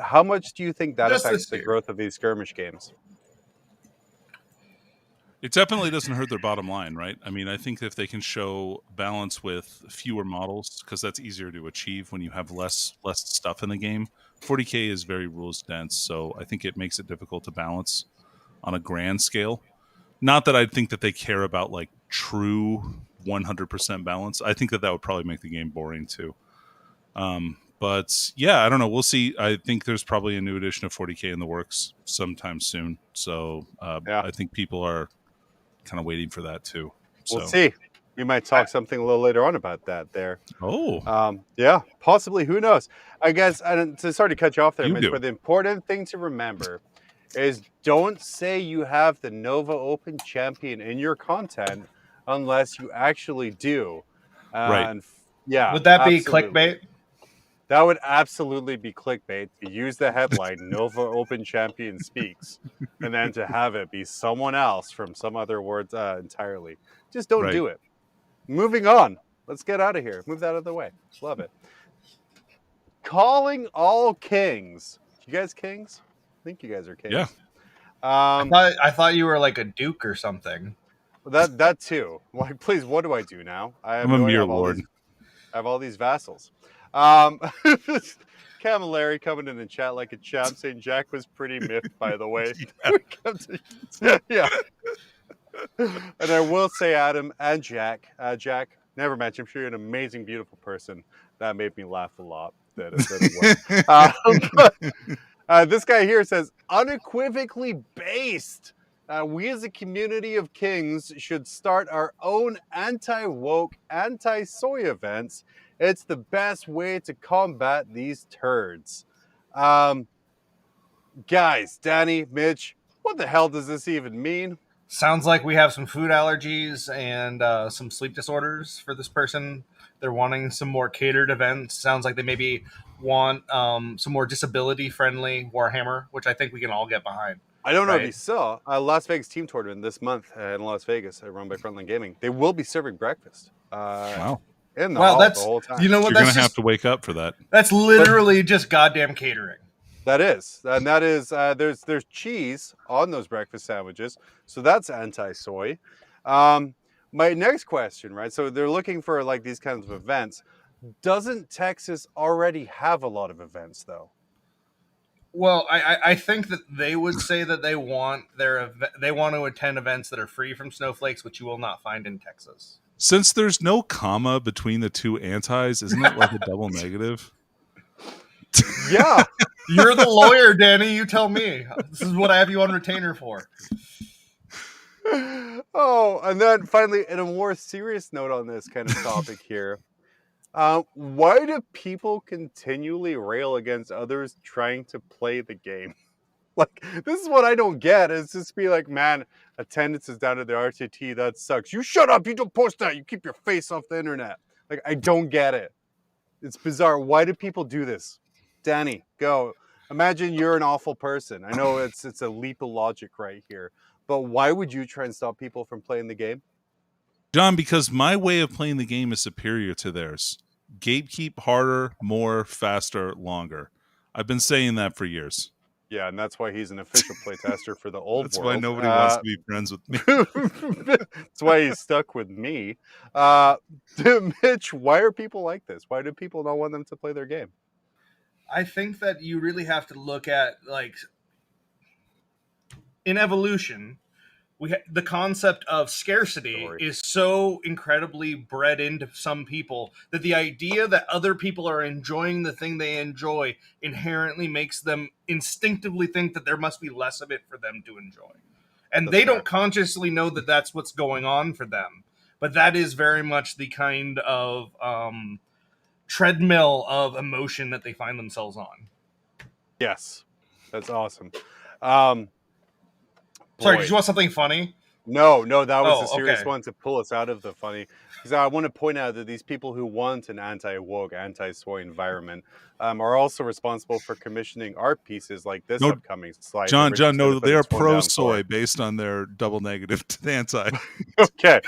How much do you think that Just affects this the year. growth of these skirmish games? It definitely doesn't hurt their bottom line, right? I mean, I think if they can show balance with fewer models, because that's easier to achieve when you have less stuff in the game. 40K is very rules dense, so I think it makes it difficult to balance on a grand scale. Not that I think that they care about like true 100% balance. I think that would probably make the game boring too. But yeah, I don't know. We'll see. I think there's probably a new edition of 40K in the works sometime soon. So Yeah. I think people are kind of waiting for that too. We'll see. We might talk something a little later on about that there. Oh, Yeah, possibly. Who knows? I guess, and to sorry to cut you off there, You Mitch, do. but the important thing to remember is don't say you have the Nova Open champion in your content unless you actually do. Right. And yeah. Would that be absolutely. clickbait? That would absolutely be clickbait to use the headline Nova Open champion speaks and then to have it be someone else from some other words entirely. Just don't Right. do it. Moving on. Let's get out of here. Move that out of the way. Love it. Calling all kings. You guys kings? I think you guys are kings. Yeah. I thought you were like a duke or something. That too. Like, please, what do I do now? I have I'm a no idea. mere I have all lord. I have all these vassals. Camilleri coming in the chat like a champ saying Jack was pretty miffed, by the way. Yeah. And I will say, Adam and Jack, never met you. I'm sure you're an amazing, beautiful person. That made me laugh a lot. This guy here says, unequivocally based. We as a community of kings should start our own anti-woke, anti-soy events. It's the best way to combat these turds. Guys, Danny, Mitch, what the hell does this even mean? Sounds like we have some food allergies and some sleep disorders for this person. They're wanting some more catered events. Sounds like they maybe want some more disability-friendly Warhammer, which I think we can all get behind. I don't know if Right. you saw a Las Vegas team tournament this month in Las Vegas, run by Frontline Gaming. They will be serving breakfast. Wow. In the Wow, hall that's the whole time. you know So what? you're going That's to have just to wake up for that. that's literally just goddamn catering. That is, and that is. There's cheese on those breakfast sandwiches, so that's anti-soy. My next question, right? So they're looking for like these kinds of events. Doesn't Texas already have a lot of events, though? Well, I think that they would say that they want to attend events that are free from snowflakes, which you will not find in Texas. Since there's no comma between the two antis, isn't it like a double negative? Yeah. You're the lawyer, Danny. You tell me. This is what I have you on retainer for. Oh, and then finally, in a more serious note on this kind of topic here, why do people continually rail against others trying to play the game? Like, this is what I don't get. It's just be like, man, attendance is down to the RTT. That sucks. You shut up. You don't post that. You keep your face off the internet. Like, I don't get it. It's bizarre. Why do people do this? Danny, go. Imagine you're an awful person. I know it's a leap of logic right here. But why would you try and stop people from playing the game? John, because my way of playing the game is superior to theirs. Gatekeep harder, more, faster, longer. I've been saying that for years. Yeah, and that's why he's an official playtester for the old That's world. why nobody wants to be friends with me. That's why he's stuck with me. Mitch, why are people like this? Why do people not want them to play their game? I think that you really have to look at, like, in evolution, the concept of scarcity is so incredibly bred into some people that the idea that other people are enjoying the thing they enjoy inherently makes them instinctively think that there must be less of it for them to enjoy. And That's they fair. don't consciously know that that's what's going on for them. But that is very much the kind of treadmill of emotion that they find themselves on. Yes, that's awesome. Sorry, Boy. did you want something funny? No, that was a Oh, serious okay. one to pull us out of the funny. Because I want to point out that these people who want an anti-woke, anti-soy environment are also responsible for commissioning art pieces like this No, upcoming slide. John, that Richard's gonna no, put they are its one down for. pro-soy based on their double negative to anti. Okay,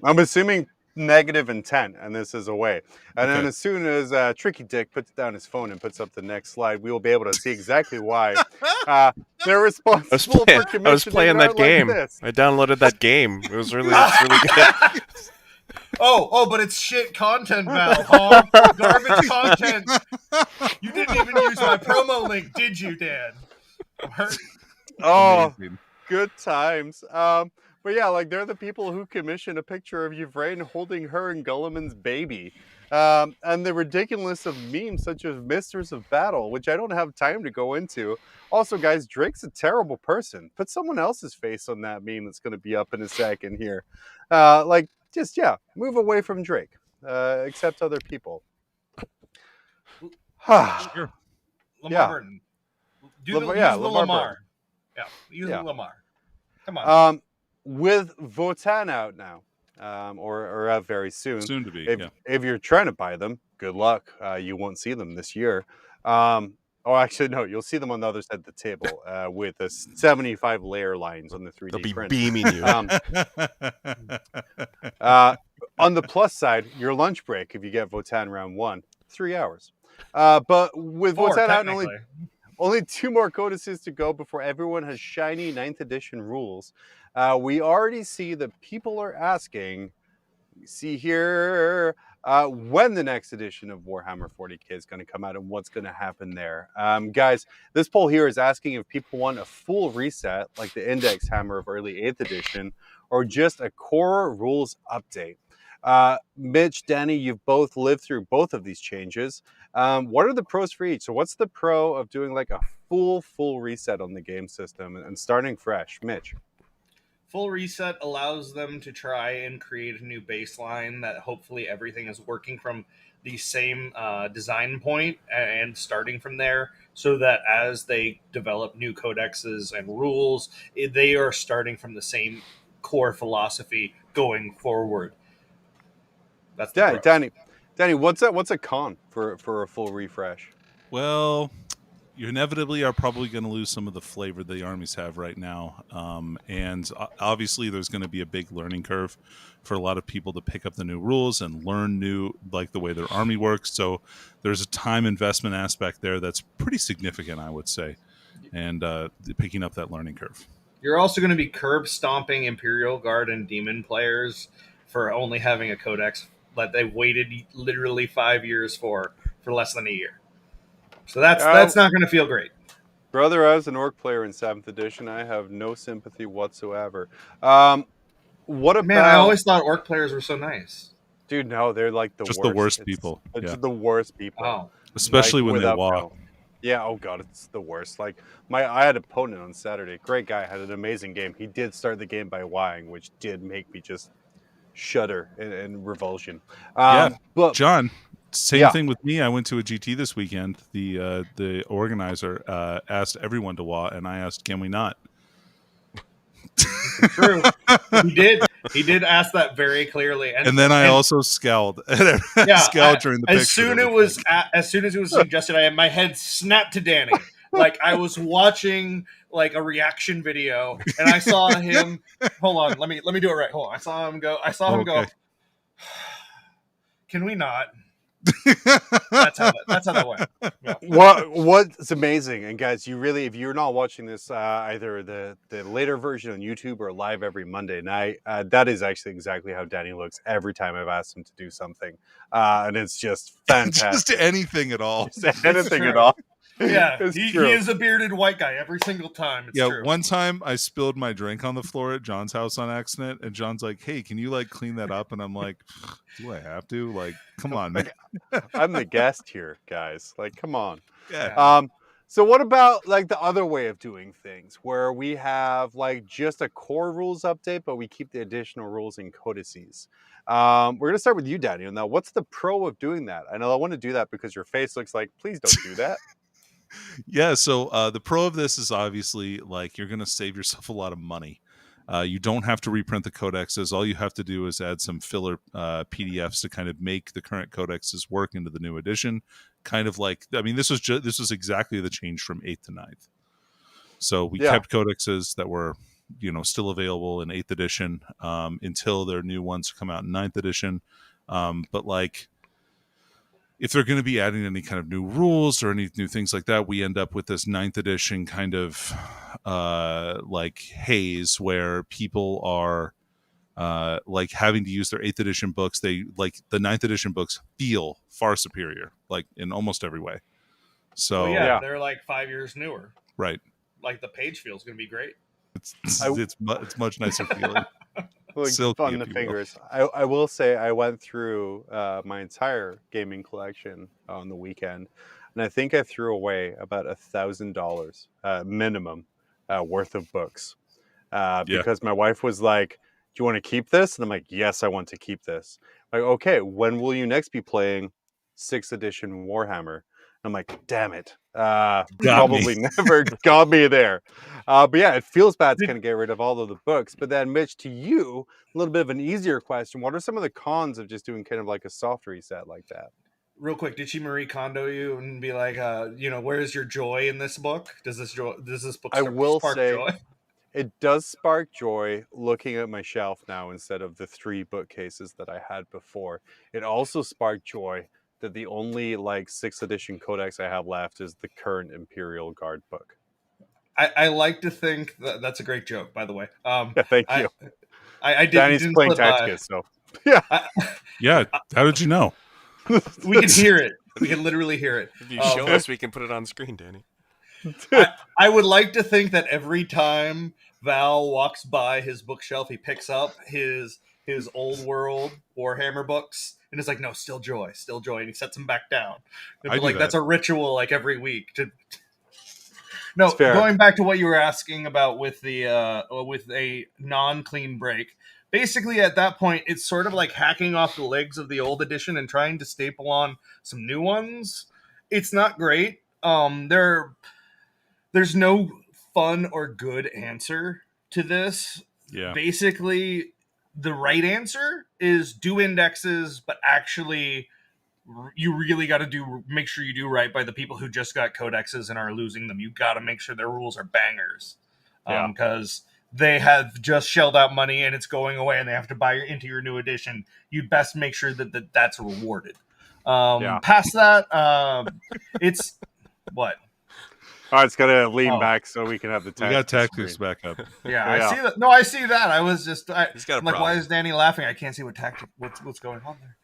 I'm assuming negative intent, and this is away. And then Okay. as soon as Tricky Dick puts down his phone and puts up the next slide, we will be able to see exactly why they're responsible for commissioning I was playing that art like game. this. I downloaded that game. It's really good. Oh, but it's shit content, Val, huh? Garbage content. You didn't even use my promo link, did you, Dan? Oh, Amazing. good times. But yeah, like they're the people who commissioned a picture of Yvraine holding her and Gulliman's baby. And the ridiculousness of memes such as Misters of Battle, which I don't have time to go into. Also, guys, Drake's a terrible person. Put someone else's face on that meme that's going to be up in a second here. Move away from Drake. Accept other people. Sure. Lamar Yeah. Burton. Use the Lamar Lamar. Burton. Yeah, use the Lamar. Come on. With Votan out now, or out very soon. Soon to be. If you're trying to buy them, good luck. You won't see them this year. Actually, no, you'll see them on the other side of the table with the 75 layer lines on the 3D They'll be print. beaming you. On the plus side, your lunch break, if you get Votan round 1, 3 hours. But with Votan out, and only 2 more codices to go before everyone has shiny 9th edition rules. We already see that people are asking, see here, when the next edition of Warhammer 40k is going to come out and what's going to happen there. Guys, this poll here is asking if people want a full reset, like the Index Hammer of early 8th edition, or just a core rules update. Mitch, Danny, you've both lived through both of these changes. What are the pros for each? So what's the pro of doing like a full reset on the game system and starting fresh? Mitch. Full reset allows them to try and create a new baseline that hopefully everything is working from the same design point and starting from there, so that as they develop new codexes and rules, they are starting from the same core philosophy going forward. That's the Danny, what's a con for a full refresh? Well, you inevitably are probably going to lose some of the flavor the armies have right now. And obviously there's going to be a big learning curve for a lot of people to pick up the new rules and learn the way their army works. So there's a time investment aspect there that's pretty significant, I would say, and picking up that learning curve. You're also going to be curb stomping Imperial Guard and Demon players for only having a codex that they waited literally 5 years for less than a year. So that's not going to feel great. Brother, as an orc player in 7th edition, I have no sympathy whatsoever. What about... Man, I always thought orc players were so nice. Dude, no, they're like the worst people. It's the worst people. Oh. Especially when they walk. Yeah, oh god, it's the worst. Like I had an opponent on Saturday, great guy, had an amazing game. He did start the game by Ying, which did make me just shudder in revulsion. But John, same thing with me. I went to a GT this weekend. The organizer asked everyone to WA, and I asked, "Can we not?" True, he did ask that very clearly, and then I also scowled. Scowled during the picture. As soon as it was suggested, my head snapped to Danny. Like I was watching like a reaction video, and I saw him. Hold on, let me do it right. Hold on, I saw him go. Can we not? That's how that went. Yeah. What's amazing, and guys, if you're not watching this either the later version on YouTube or live every Monday night, that is actually exactly how Danny looks every time I've asked him to do something, and it's just fantastic. Just anything at all. Just anything at all. Yeah, he is a bearded white guy every single time. It's true. One time I spilled my drink on the floor at John's house on accident, and John's like, "Hey, can you clean that up?" And I'm like, "Do I have to? Come on, man." I'm the guest here, guys. Come on. Yeah. So what about the other way of doing things, where we have just a core rules update, but we keep the additional rules in codices? We're gonna start with you, Daniel. Now, what's the pro of doing that? I know I want to do that because your face looks like, please don't do that. Yeah, so the pro of this is obviously you're going to save yourself a lot of money. You don't have to reprint the codexes. All you have to do is add some filler PDFs to kind of make the current codexes work into the new edition. Kind of like, I mean, this was exactly the change from 8th to 9th. So we kept codexes that were, still available in 8th edition until their new ones come out in 9th edition. But like, if they're going to be adding any kind of new rules or any new things like that, we end up with this 9th edition kind of like haze where people are like having to use their 8th edition books. They like the 9th edition books feel far superior, like in almost every way. So they're like 5 years newer. Right. Like the page feels going to be great. It's much nicer feeling. Silky, on the fingers. I will say I went through my entire gaming collection on the weekend, and I think I threw away about $1,000 minimum worth of books because my wife was like, "Do you want to keep this?" And I'm like, "Yes, I want to keep this." Like, okay, when will you next be playing 6th edition Warhammer? I'm like, damn it. Probably never got me there. But yeah, it feels bad to kind of get rid of all of the books. But then, Mitch, to you, a little bit of an easier question. What are some of the cons of just doing kind of like a soft reset like that? Real quick, did she Marie Kondo you and be like, where's your joy in this book? Does this book spark joy? It does spark joy looking at my shelf now instead of the 3 bookcases that I had before. It also sparked joy that the only like 6th edition codex I have left is the current Imperial Guard book. I like to think that's a great joke, by the way. Thank you. I Danny's playing Tacticus, so yeah. How did you know? We can hear it. We can literally hear it. If you show us, we can put it on screen, Danny. I would like to think that every time Val walks by his bookshelf, he picks up his old world Warhammer books. And it's like, no, still joy. And he sets them back down. That's a ritual like every week. Going back to what you were asking about with the with a non-clean break. Basically, at that point, it's sort of like hacking off the legs of the old edition and trying to staple on some new ones. It's not great. There's no fun or good answer to this. Yeah. Basically, the right answer is do indexes, but actually you really got to make sure you do right by the people who just got codexes and are losing them. You got to make sure their rules are bangers because they have just shelled out money and it's going away and they have to buy into your new edition. You best make sure that that's rewarded. Past that, it's what? Oh, it's got to lean back so we can have the We got Tacticus back up. Yeah, I see that. No, I see that. I was just, He's got a problem. why is Danny laughing? I can't see what's going on there.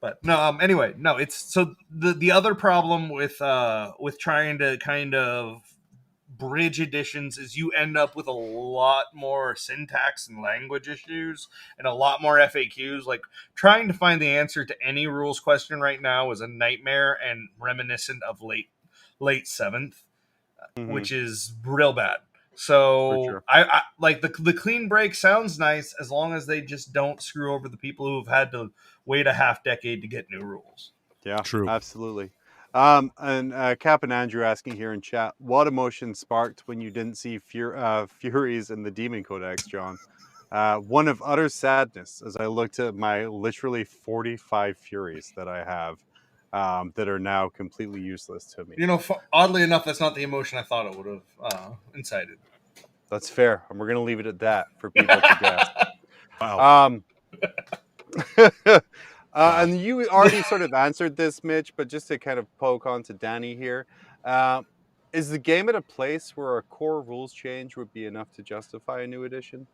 But no, anyway, no. It's so the other problem with trying to kind of bridge editions is you end up with a lot more syntax and language issues and a lot more FAQs. Like trying to find the answer to any rules question right now is a nightmare and reminiscent of late 7th. Which is real bad. So sure. I like the clean break sounds nice as long as they just don't screw over the people who have had to wait a half decade to get new rules. Yeah, true. Absolutely. And Cap and Andrew asking here in chat, what emotion sparked when you didn't see Furies in the Demon Codex, John? One of utter sadness as I looked at my literally 45 Furies that I have. That are now completely useless to me. Oddly enough, that's not the emotion I thought it would have incited. That's fair, and we're going to leave it at that for people to guess. Wow. And you already sort of answered this, Mitch, but just to kind of poke on to Danny here, is the game at a place where a core rules change would be enough to justify a new edition?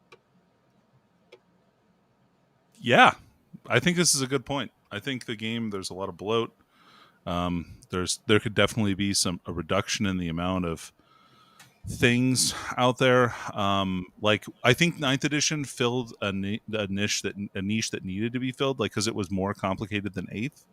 Yeah, I think this is a good point. I think the game, there's a lot of bloat. There could definitely be a reduction in the amount of things out there. Like I think 9th edition filled a niche that needed to be filled, like because it was more complicated than 8th.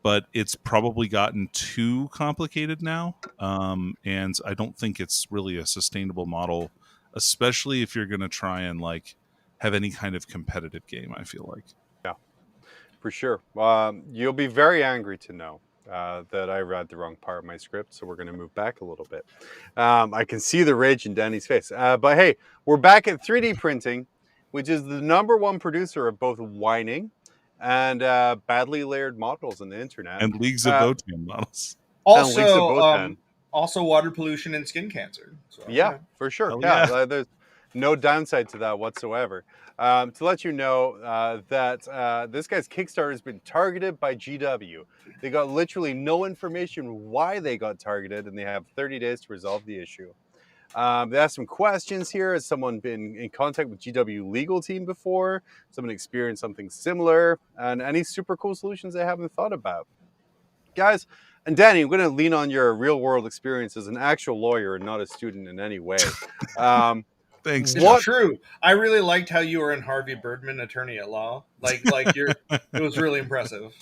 But it's probably gotten too complicated now, and I don't think it's really a sustainable model, especially if you're going to try and like have any kind of competitive game. I feel like. Yeah, for sure. You'll be very angry to know that I read the wrong part of my script, so we're going to move back a little bit. I can see the rage in Danny's face. But hey, we're back at 3D printing, which is the #1 producer of both whining and badly layered models on the internet. And Leagues of Votan models. Leagues of Also, Votan. also water pollution and skin cancer. So, Yeah, for sure. Hell Yeah, yeah. there's no downside to that whatsoever. To let you know that this guy's Kickstarter has been targeted by GW. They got literally no information why they got targeted, and they have 30 days to resolve the issue. They asked some questions here. Has someone been in contact with GW legal team before? Someone experienced something similar? And any super cool solutions they haven't thought about? Guys, and Danny, I'm going to lean on your real world experience as an actual lawyer and not a student in any way. Thanks. It's John. true. I really liked how you were in Harvey Birdman, attorney at law. Like it was really impressive.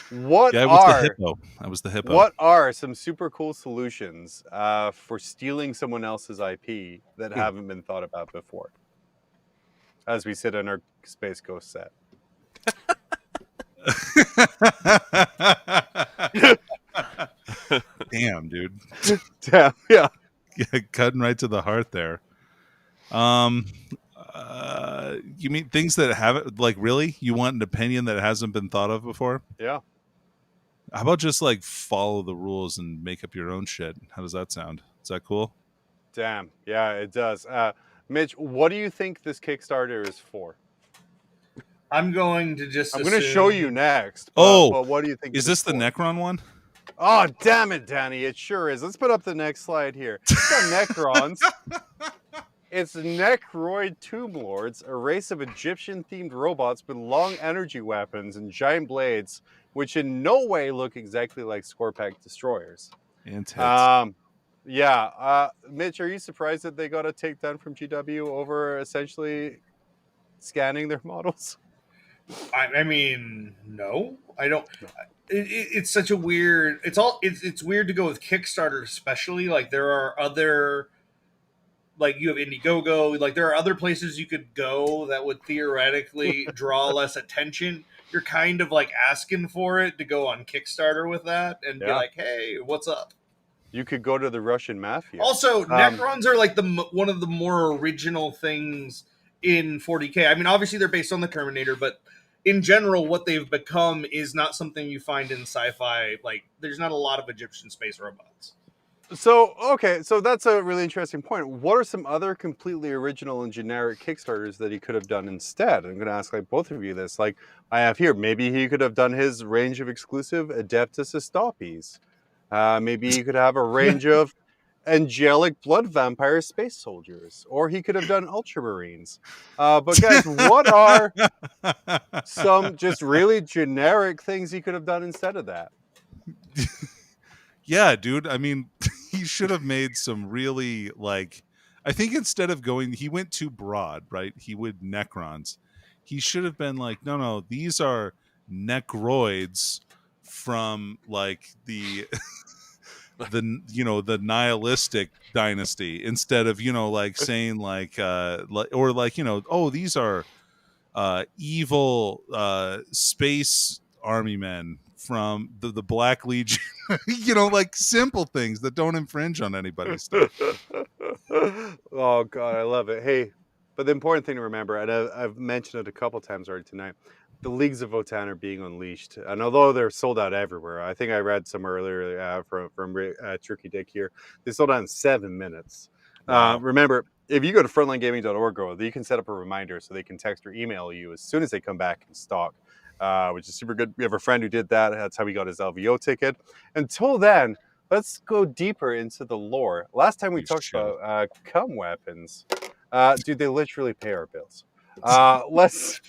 What Yeah, I was the hippo. What are some super cool solutions for stealing someone else's IP that haven't been thought about before? As we sit in our Space Ghost set. Damn, dude. Damn, yeah. Cutting right to the heart there. You mean things that haven't, like, really? You want an opinion that hasn't been thought of before? Yeah. How about just like follow the rules and make up your own shit? How does that sound? Is that cool? Damn. Yeah, it does. Mitch, what do you think this Kickstarter is for? I'm going to just. I'm going to show you next. But what do you think? Is this the Necron one? Oh, damn it, Danny. It sure is. Let's put up the next slide here. It's got Necrons. It's Necroid Tomb Lords, a race of Egyptian-themed robots with long energy weapons and giant blades, which in no way look exactly like Scorpack destroyers. Intense. Yeah. Mitch, are you surprised that they got a takedown from GW over essentially scanning their models? I mean, no, I don't. It's such a weird. It's weird to go with Kickstarter, especially like there are other. Like you have Indiegogo, like there are other places you could go that would theoretically draw less attention. You're kind of like asking for it to go on Kickstarter with that and be like, "Hey, what's up?" You could go to the Russian mafia. Also, Necrons are like one of the more original things in 40K. I mean, obviously they're based on the Terminator, but in general, what they've become is not something you find in sci-fi. Like, there's not a lot of Egyptian space robots. So that's a really interesting point. What are some other completely original and generic Kickstarters that he could have done instead? I'm going to ask like both of you this. Like I have here, maybe he could have done his range of exclusive Adeptus Astopes. Maybe he could have a range of angelic blood vampire space soldiers, or he could have done Ultramarines. But guys, what are some just really generic things he could have done instead of that? Yeah, dude. I mean, he should have made some really, like, I think instead of going, he went too broad, right? He would Necrons. He should have been like, no, these are Necroids from like the the nihilistic dynasty, instead of like saying like or like oh, these are evil space army men from the Black Legion. Like simple things that don't infringe on anybody's stuff. Oh God, I love it. Hey, but the important thing to remember, and I've mentioned it a couple times already tonight, the Leagues of Votan are being unleashed, and although they're sold out everywhere, I think I read some earlier from Tricky Dick here, they sold out in 7 minutes. Wow. Remember, if you go to frontlinegaming.org, you can set up a reminder so they can text or email you as soon as they come back in stock, which is super good. We have a friend who did that. That's how he got his LVO ticket. Until then, let's go deeper into the lore. Last time we talked about cum weapons. Dude, they literally pay our bills. Let's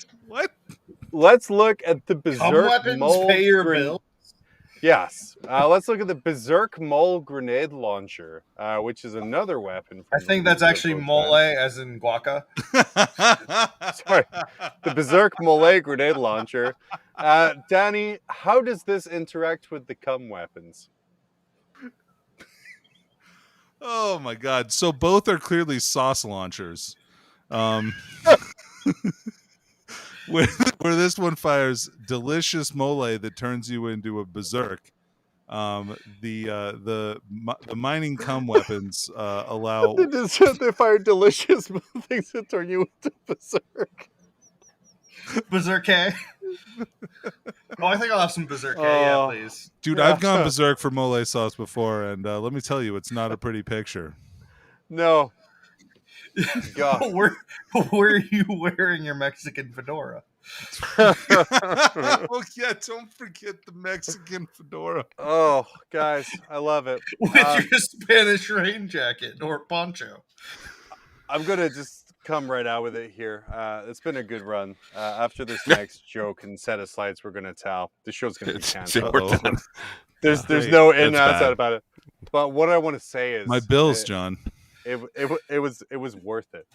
look at the Berserk Cum weapons Mole pay your bill? Yes. Let's look at the Berserk Mole grenade launcher, which is another weapon. I think that's actually mole, as in guaca. Sorry, the Berserk Mole grenade launcher. Danny, how does this interact with the cum weapons? Oh my God! So both are clearly sauce launchers. Where this one fires delicious mole that turns you into a berserk, The mining cum weapons allow. They fire delicious things that turn you into berserk. Berserk. Oh, I think I'll have some berserk. Yeah, please. Dude, I've gone berserk for mole sauce before, and let me tell you, it's not a pretty picture. No. God. Where are you wearing your Mexican fedora? Oh yeah, don't forget the Mexican fedora. Oh, guys, I love it. With your Spanish rain jacket or poncho. I'm gonna just come right out with it here. It's been a good run. After this next joke and set of slides we're gonna tell, the show's gonna be canceled. There's no in and outside about it. But what I want to say is my bills, John. It was worth it.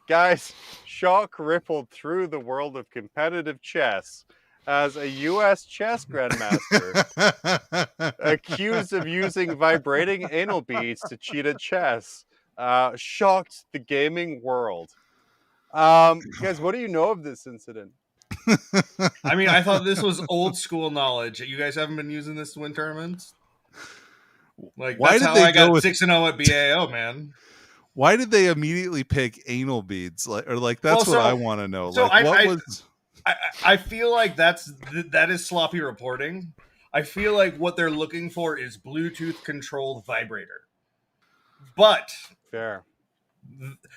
Guys, shock rippled through the world of competitive chess as a U.S. chess grandmaster accused of using vibrating anal beads to cheat at chess shocked the gaming world. Guys, what do you know of this incident? I mean, I thought this was old school knowledge. You guys haven't been using this to win tournaments? Like, why that's did how they I got go with 6-0 at BAO, man. Why did they immediately pick anal beads? That's what I want to know. So was? I feel like that is sloppy reporting. I feel like what they're looking for is Bluetooth controlled vibrator. But fair.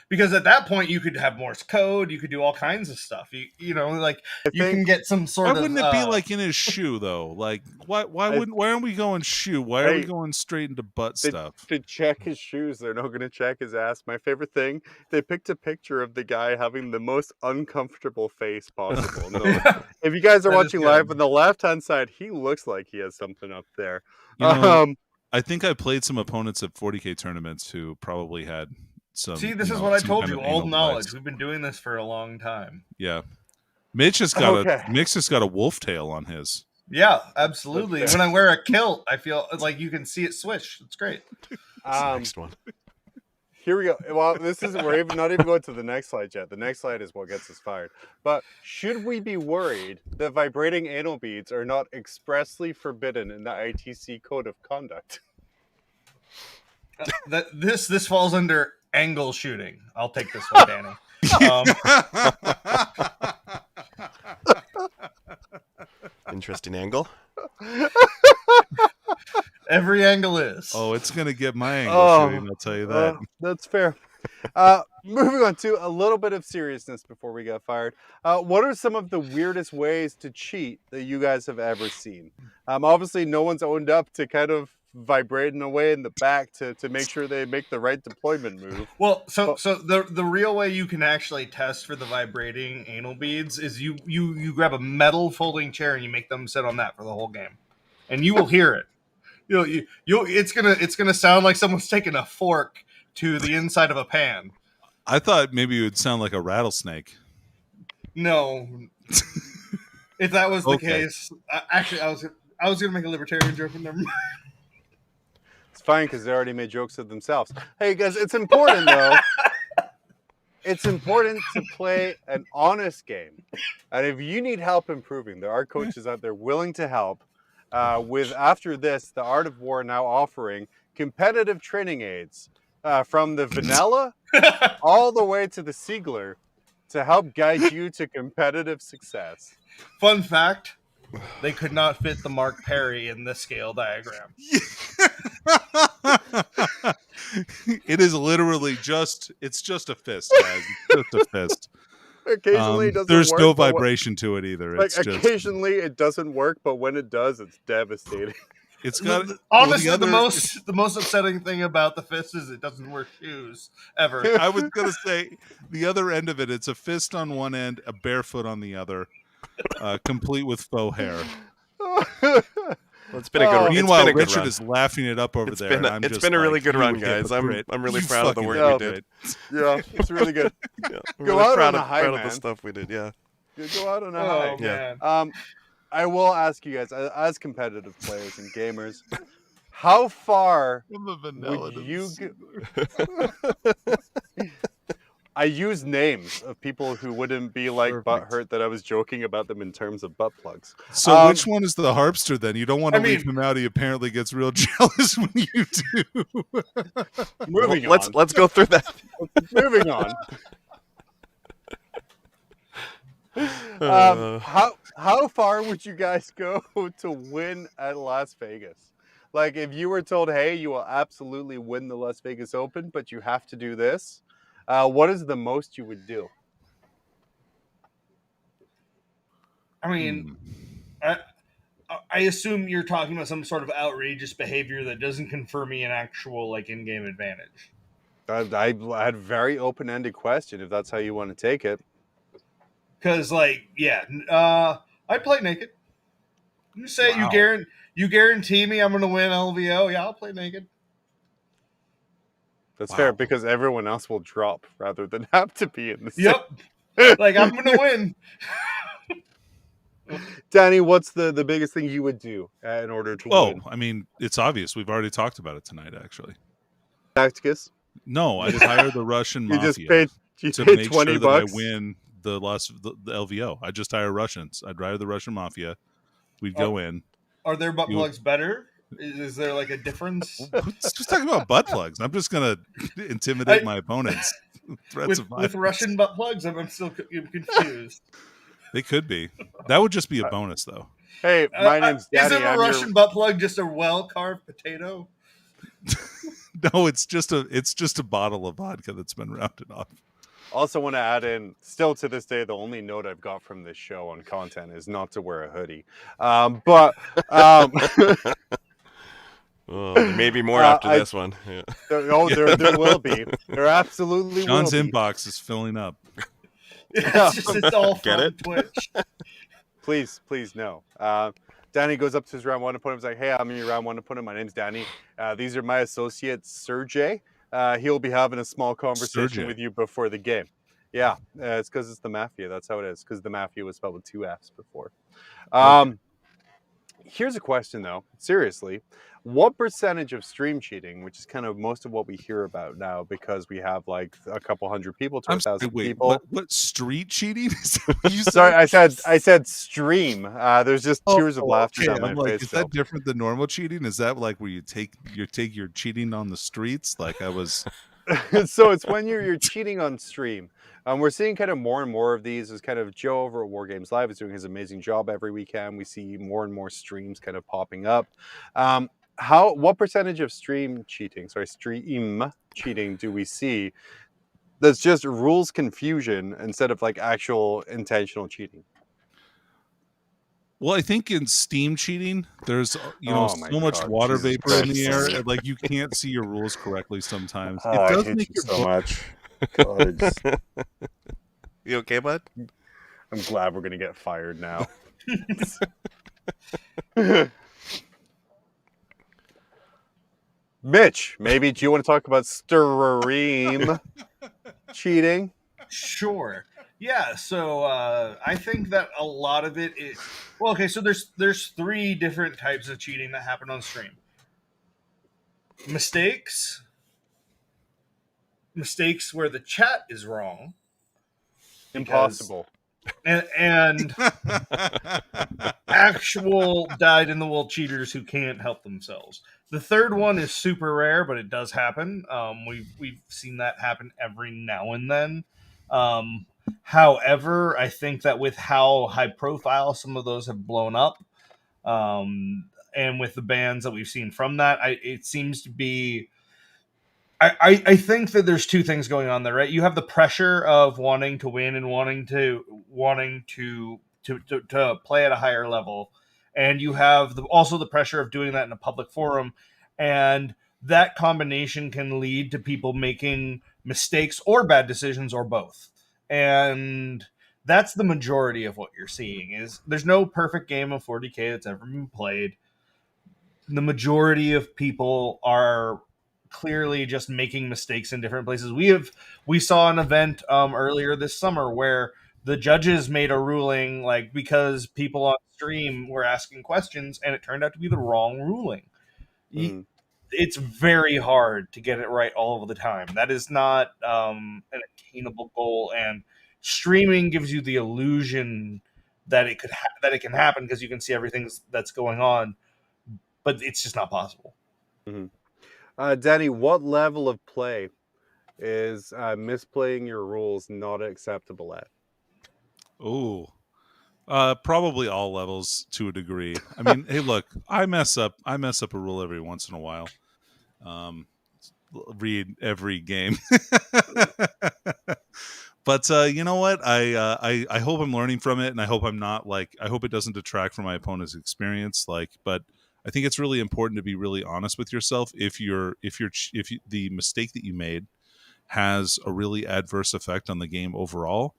Because at that point you could have Morse code, you could do all kinds of stuff. You know, like you can get some sort of. Why wouldn't it be like in his shoe though? Like why aren't we going shoe? Why are we going straight into butt stuff? To check his shoes, they're not going to check his ass. My favorite thing, they picked a picture of the guy having the most uncomfortable face possible. No, if you guys are watching live on the left-hand side, he looks like he has something up there. I think I played some opponents at 40K tournaments who probably had. See, this is what I told you. Old knowledge. We've been doing this for a long time. Yeah, Mitch has got a wolf tail on his. Yeah, absolutely. When I wear a kilt, I feel like you can see it swish. It's great. Next one. Here we go. Well, we're not even going to the next slide yet. The next slide is what gets us fired. But should we be worried that vibrating anal beads are not expressly forbidden in the ITC Code of Conduct? This falls under angle shooting. I'll take this one, Danny. Interesting angle. Every angle is. Oh, it's gonna get my angle shooting. I'll tell you that. That's fair. Moving on to a little bit of seriousness before we get fired. What are some of the weirdest ways to cheat that you guys have ever seen? Obviously, no one's owned up to kind of vibrating away in the back to make sure they make the right deployment move. Well, so the real way you can actually test for the vibrating anal beads is you grab a metal folding chair and you make them sit on that for the whole game, and you will hear it. It's gonna sound like someone's taking a fork to the inside of a pan. I thought maybe it would sound like a rattlesnake. No, if that was the case, actually, I was gonna make a libertarian joke, and never mind. It's fine because they already made jokes of themselves. Hey guys, it's important though. It's important to play an honest game, and if you need help improving, there are coaches out there willing to help. With after this, the Art of War now offering competitive training aids from the vanilla all the way to the Siegler to help guide you to competitive success. Fun fact: they could not fit the Mark Perry in this scale diagram. It is literally just a fist, guys. It's just a fist. Occasionally it doesn't there's work. No vibration to it either. Like occasionally it doesn't work, but when it does, it's devastating. It's got honestly the most upsetting thing about the fist is it doesn't wear shoes ever. I was gonna say the other end of it. It's a fist on one end, a barefoot on the other, complete with faux hair. Well, it's been a good. Meanwhile, it's been a good Richard run. is laughing it up over there. It's been a really good run, guys. I'm really proud of the work we did. Yeah, it's really good. Yeah, Go out on a high, man. Proud of the stuff we did. Yeah. Go out on a high. Yeah. I will ask you guys, as competitive players and gamers, how far would you go? I used names of people who wouldn't be like Perfect. butthurt that I was joking about them in terms of butt plugs. So which one is the harpster then? You don't want to I leave mean- him out. He apparently gets real jealous when you do. Moving on. Let's go through that. Moving on. How far would you guys go to win at Las Vegas? Like, if you were told, hey, you will absolutely win the Las Vegas Open, but you have to do this, what is the most you would do? I mean, I assume you're talking about some sort of outrageous behavior that doesn't confer me an actual like in-game advantage. I had a very open-ended question, if that's how you want to take it. Because, like, yeah, I'd play naked. You say Wow. you guarantee me I'm going to win LVO? Yeah, I'll play naked. That's Wow. fair, because everyone else will drop rather than have to be in the same. Yep. Like, I'm going to win. Danny, what's the biggest thing you would do in order to Oh, win? I mean, it's obvious. We've already talked about it tonight, actually. Tacticus? No, I just hired the Russian You mafia just paid to paid make 20 sure bucks? that I win the LVO. I just hire Russians. I'd hire the Russian mafia. We'd go in. Are their butt You- plugs better? Is there, like, a difference? Just talking about butt plugs. I'm just gonna intimidate my opponents. Threats of With violence. Russian butt plugs? I'm still confused. They could be. That would just be a bonus, though. Hey, my name's Is Danny. it a I'm Russian butt plug just a well-carved potato? No, it's just a bottle of vodka that's been rounded off. Also want to add in, still to this day, the only note I've got from this show on content is not to wear a hoodie. Oh, there may be more after this one. Yeah. There will be. There absolutely John's will be. inbox is filling up. It's all Get from it? Twitch. Please, no. Danny goes up to his round one opponent. He's like, hey, I'm your round one opponent. My name's Danny. These are my associates, Sergey. He'll be having a small conversation Sergey. with you before the game. Yeah, it's because it's the Mafia. That's how it is, because the Mafia was spelled with 2 Fs before. Here's a question, though. Seriously, what percentage of stream cheating, which is kind of most of what we hear about now, because we have like a couple hundred people to 1,000 people. What street cheating? Is that what you Sorry, said? I said stream. There's just tears of laughter Okay, down my I'm like, face. is Phil. that different than normal cheating? Is that like where you take your cheating on the streets? Like I was. So it's when you're cheating on stream. We're seeing kind of more and more of these. As kind of Joe over at War Games Live is doing his amazing job every weekend. We see more and more streams kind of popping up. What percentage of stream cheating do we see that's just rules confusion instead of like actual intentional cheating? Well, I think in Steam cheating, there's Oh my so much God, water Jesus vapor in the Christ, air, Sonny. and like you can't see your rules correctly sometimes. Oh, It I does hate make you your so book- much. God, You okay, bud? I'm glad we're gonna get fired now. Mitch, maybe do you want to talk about stream cheating? Sure. Yeah, so I think that a lot of it is well, okay, so there's 3 different types of cheating that happen on stream. Mistakes where the chat is wrong, Impossible. and actual dyed in the wool cheaters who can't help themselves. The third one is super rare, but it does happen. We've seen that happen every now and then. However, I think that with how high profile some of those have blown up, and with the bans that we've seen from that, it seems to be. I think that there's 2 things going on there, right? You have the pressure of wanting to win and wanting to play at a higher level, and you have also the pressure of doing that in a public forum, and that combination can lead to people making mistakes or bad decisions or both. And that's the majority of what you're seeing. Is there's no perfect game of 40K that's ever been played. The majority of people are clearly just making mistakes in different places. We saw an event earlier this summer where the judges made a ruling like because people on stream were asking questions and it turned out to be the wrong ruling. it's very hard to get it right all of the time. That is not an attainable goal, and streaming gives you the illusion that that it can happen because you can see everything that's going on, but it's just not possible. Danny, what level of play is misplaying your rules not acceptable at? Oh, probably all levels to a degree. I mean, hey, look, I mess up a rule every once in a while. Read every game. But you know what? I hope I'm learning from it, and I hope I'm not like. I hope it doesn't detract from my opponent's experience. But I think it's really important to be really honest with yourself. If the mistake that you made has a really adverse effect on the game overall,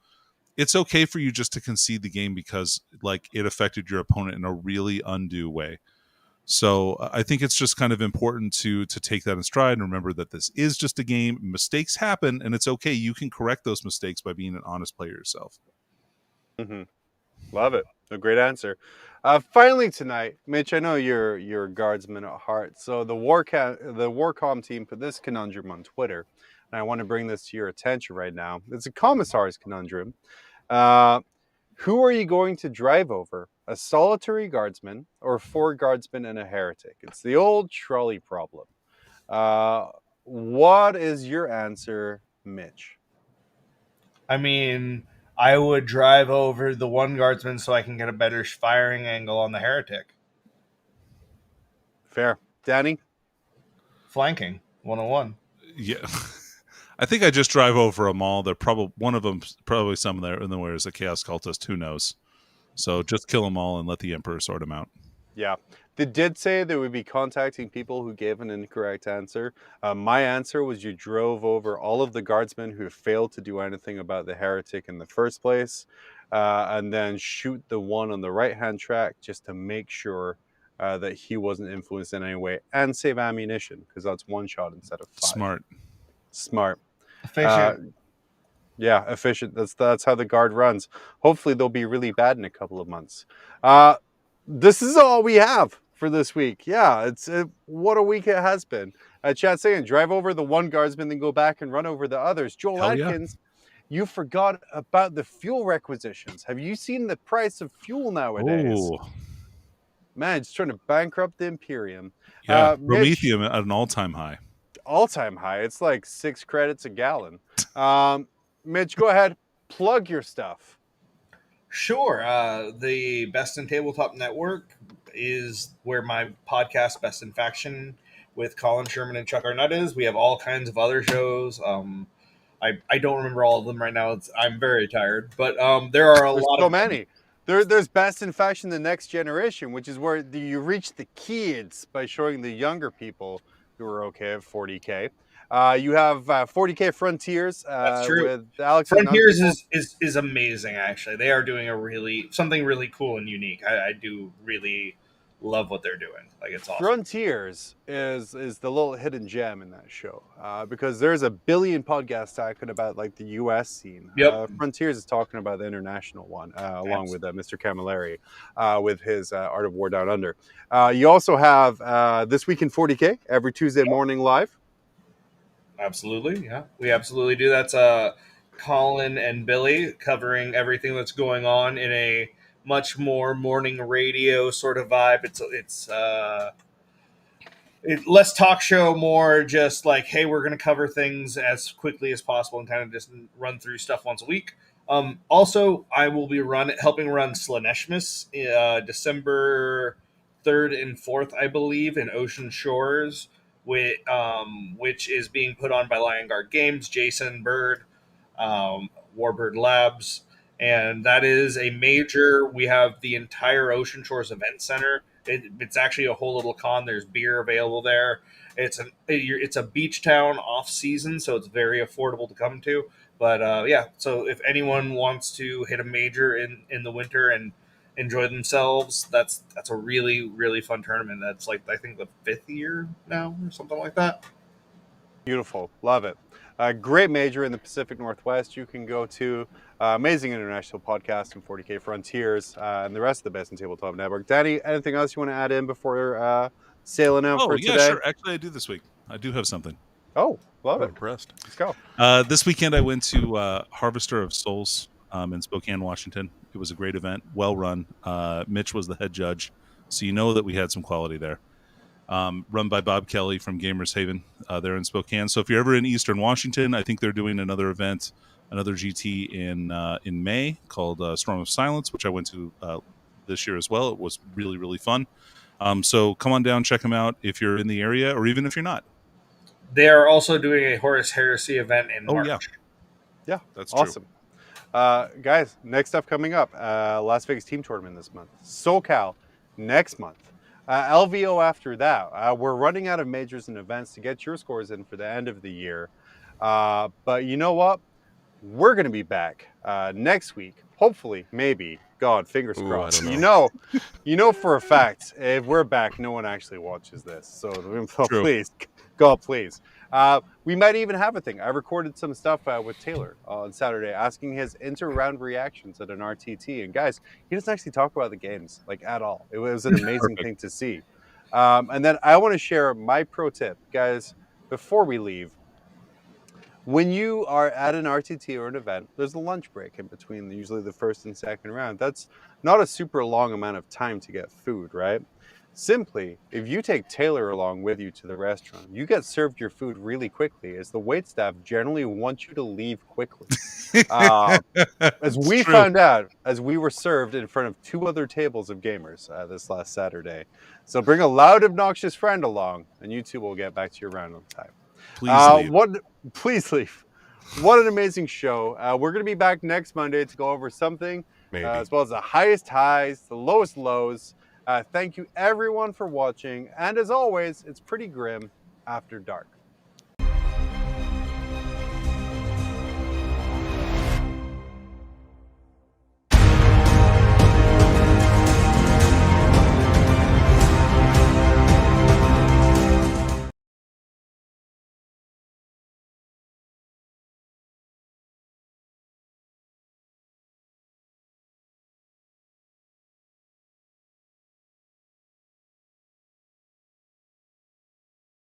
it's okay for you just to concede the game because like it affected your opponent in a really undue way. So I think it's just kind of important to take that in stride and remember that this is just a game. Mistakes happen, and it's okay. You can correct those mistakes by being an honest player yourself. Mm-hmm. Love it. A great answer. Finally tonight, Mitch, I know you're a guardsman at heart. So the Warcom team put this conundrum on Twitter, and I want to bring this to your attention right now. It's a commissar's conundrum. Who are you going to drive over? A solitary guardsman or 4 guardsmen and a heretic? It's the old trolley problem. What is your answer, Mitch? I mean, I would drive over the 1 guardsman so I can get a better firing angle on the heretic. Fair. Danny? Flanking 101. Yeah. I think I just drive over them all. They're probably one of them, probably some of them where is a chaos cultist. Who knows? So just kill them all and let the emperor sort them out. Yeah. They did say they would be contacting people who gave an incorrect answer. My answer was you drove over all of the guardsmen who failed to do anything about the heretic in the first place, and then shoot the one on the right-hand track just to make sure that he wasn't influenced in any way, and save ammunition, because that's 1 shot instead of 5. Smart. Efficient. Yeah, efficient. That's how the guard runs. Hopefully they'll be really bad in a couple of months. This is all we have for this week. Yeah, what a week it has been. Chad saying, drive over the 1 guardsman, then go back and run over the others. Joel Hell yeah. Atkins, you forgot about the fuel requisitions. Have you seen the price of fuel nowadays? Oh, man, it's trying to bankrupt the Imperium. yeah. Mitch, Promethium at an all-time high. all-time high. It's like 6 credits a gallon. Mitch, go ahead, plug your stuff. Sure. The Best in Tabletop Network is where my podcast, Best in Faction, with Colin Sherman and Chuck Arnett is. We have all kinds of other shows. I don't remember all of them right now. I'm very tired, but there are There's lot so of many. There's Best in Faction, the next generation, which is where you reach the kids by showing the younger people who are okay at 40K. You have 40K Frontiers. That's true. With Alex Frontiers is amazing. Actually, they are doing something really cool and unique. I do really love what they're doing. Like, it's awesome. Frontiers is the little hidden gem in that show, because there's a billion podcasts talking about like the U.S. scene. Yep. Frontiers is talking about the international one, along with Mr. Camilleri, with his Art of War Down Under. You also have This Week in 40K every Tuesday morning live. Absolutely, yeah, we absolutely do. That's Colin and Billy covering everything that's going on in a much more morning radio sort of vibe. It's less talk show, more just like, hey, we're going to cover things as quickly as possible and kind of just run through stuff once a week. Also, I will be helping run Slaneshmus December 3rd and 4th, I believe, in Ocean Shores, which is being put on by Lion Guard Games, Jason Bird, Warbird Labs, and that is a major. We have the entire Ocean Shores Event Center. It's actually a whole little con. There's beer available there. It's a beach town off season, so it's very affordable to come to. But yeah, so if anyone wants to hit a major in the winter and enjoy themselves, that's a really, really fun tournament. That's like, I think, the 5th year now or something like that. Beautiful. Love it. Great major in the Pacific Northwest. You can go to amazing international podcast and 40K Frontiers and the rest of the Best in Tabletop Network. Danny, anything else you want to add in before sailing out Oh for yeah, today? sure. Actually, I do this week. I do have something. Oh, love I'm it. impressed. Let's go. This weekend I went to Harvester of Souls in Spokane, Washington. It was a great event, well run. Mitch was the head judge, so you know that we had some quality there. Run by Bob Kelly from Gamers Haven there in Spokane. So if you're ever in Eastern Washington, I think they're doing another event, another GT in May called Storm of Silence, which I went to this year as well. It was really, really fun. So come on down, check them out if you're in the area, or even if you're not. They are also doing a Horus Heresy event in March. Yeah. Yeah, That's true. awesome. Guys, next stuff coming up, Las Vegas Team Tournament this month. SoCal next month. LVO after that. We're running out of majors and events to get your scores in for the end of the year. But you know what? We're going to be back next week. Hopefully, maybe. God, fingers Ooh, I crossed. don't You know for a fact, if we're back, no one actually watches this. So True. please, God, please. We might even have a thing. I recorded some stuff with Taylor on Saturday, asking his inter-round reactions at an RTT. And guys, he doesn't actually talk about the games like at all. It was an amazing thing to see. And then I want to share my pro tip, guys, before we leave. When you are at an RTT or an event, there's a lunch break in between, usually the first and second round. That's not a super long amount of time to get food, right? Simply, if you take Taylor along with you to the restaurant, you get served your food really quickly, as the waitstaff generally want you to leave quickly. As we True. found out, as we were served in front of 2 other tables of gamers this last Saturday. So bring a loud, obnoxious friend along, and you two will get back to your round on time. Please leave. Please leave. What an amazing show. We're going to be back next Monday to go over something, Maybe. as well as the highest highs, the lowest lows. Thank you, everyone, for watching. And as always, it's pretty grim after dark.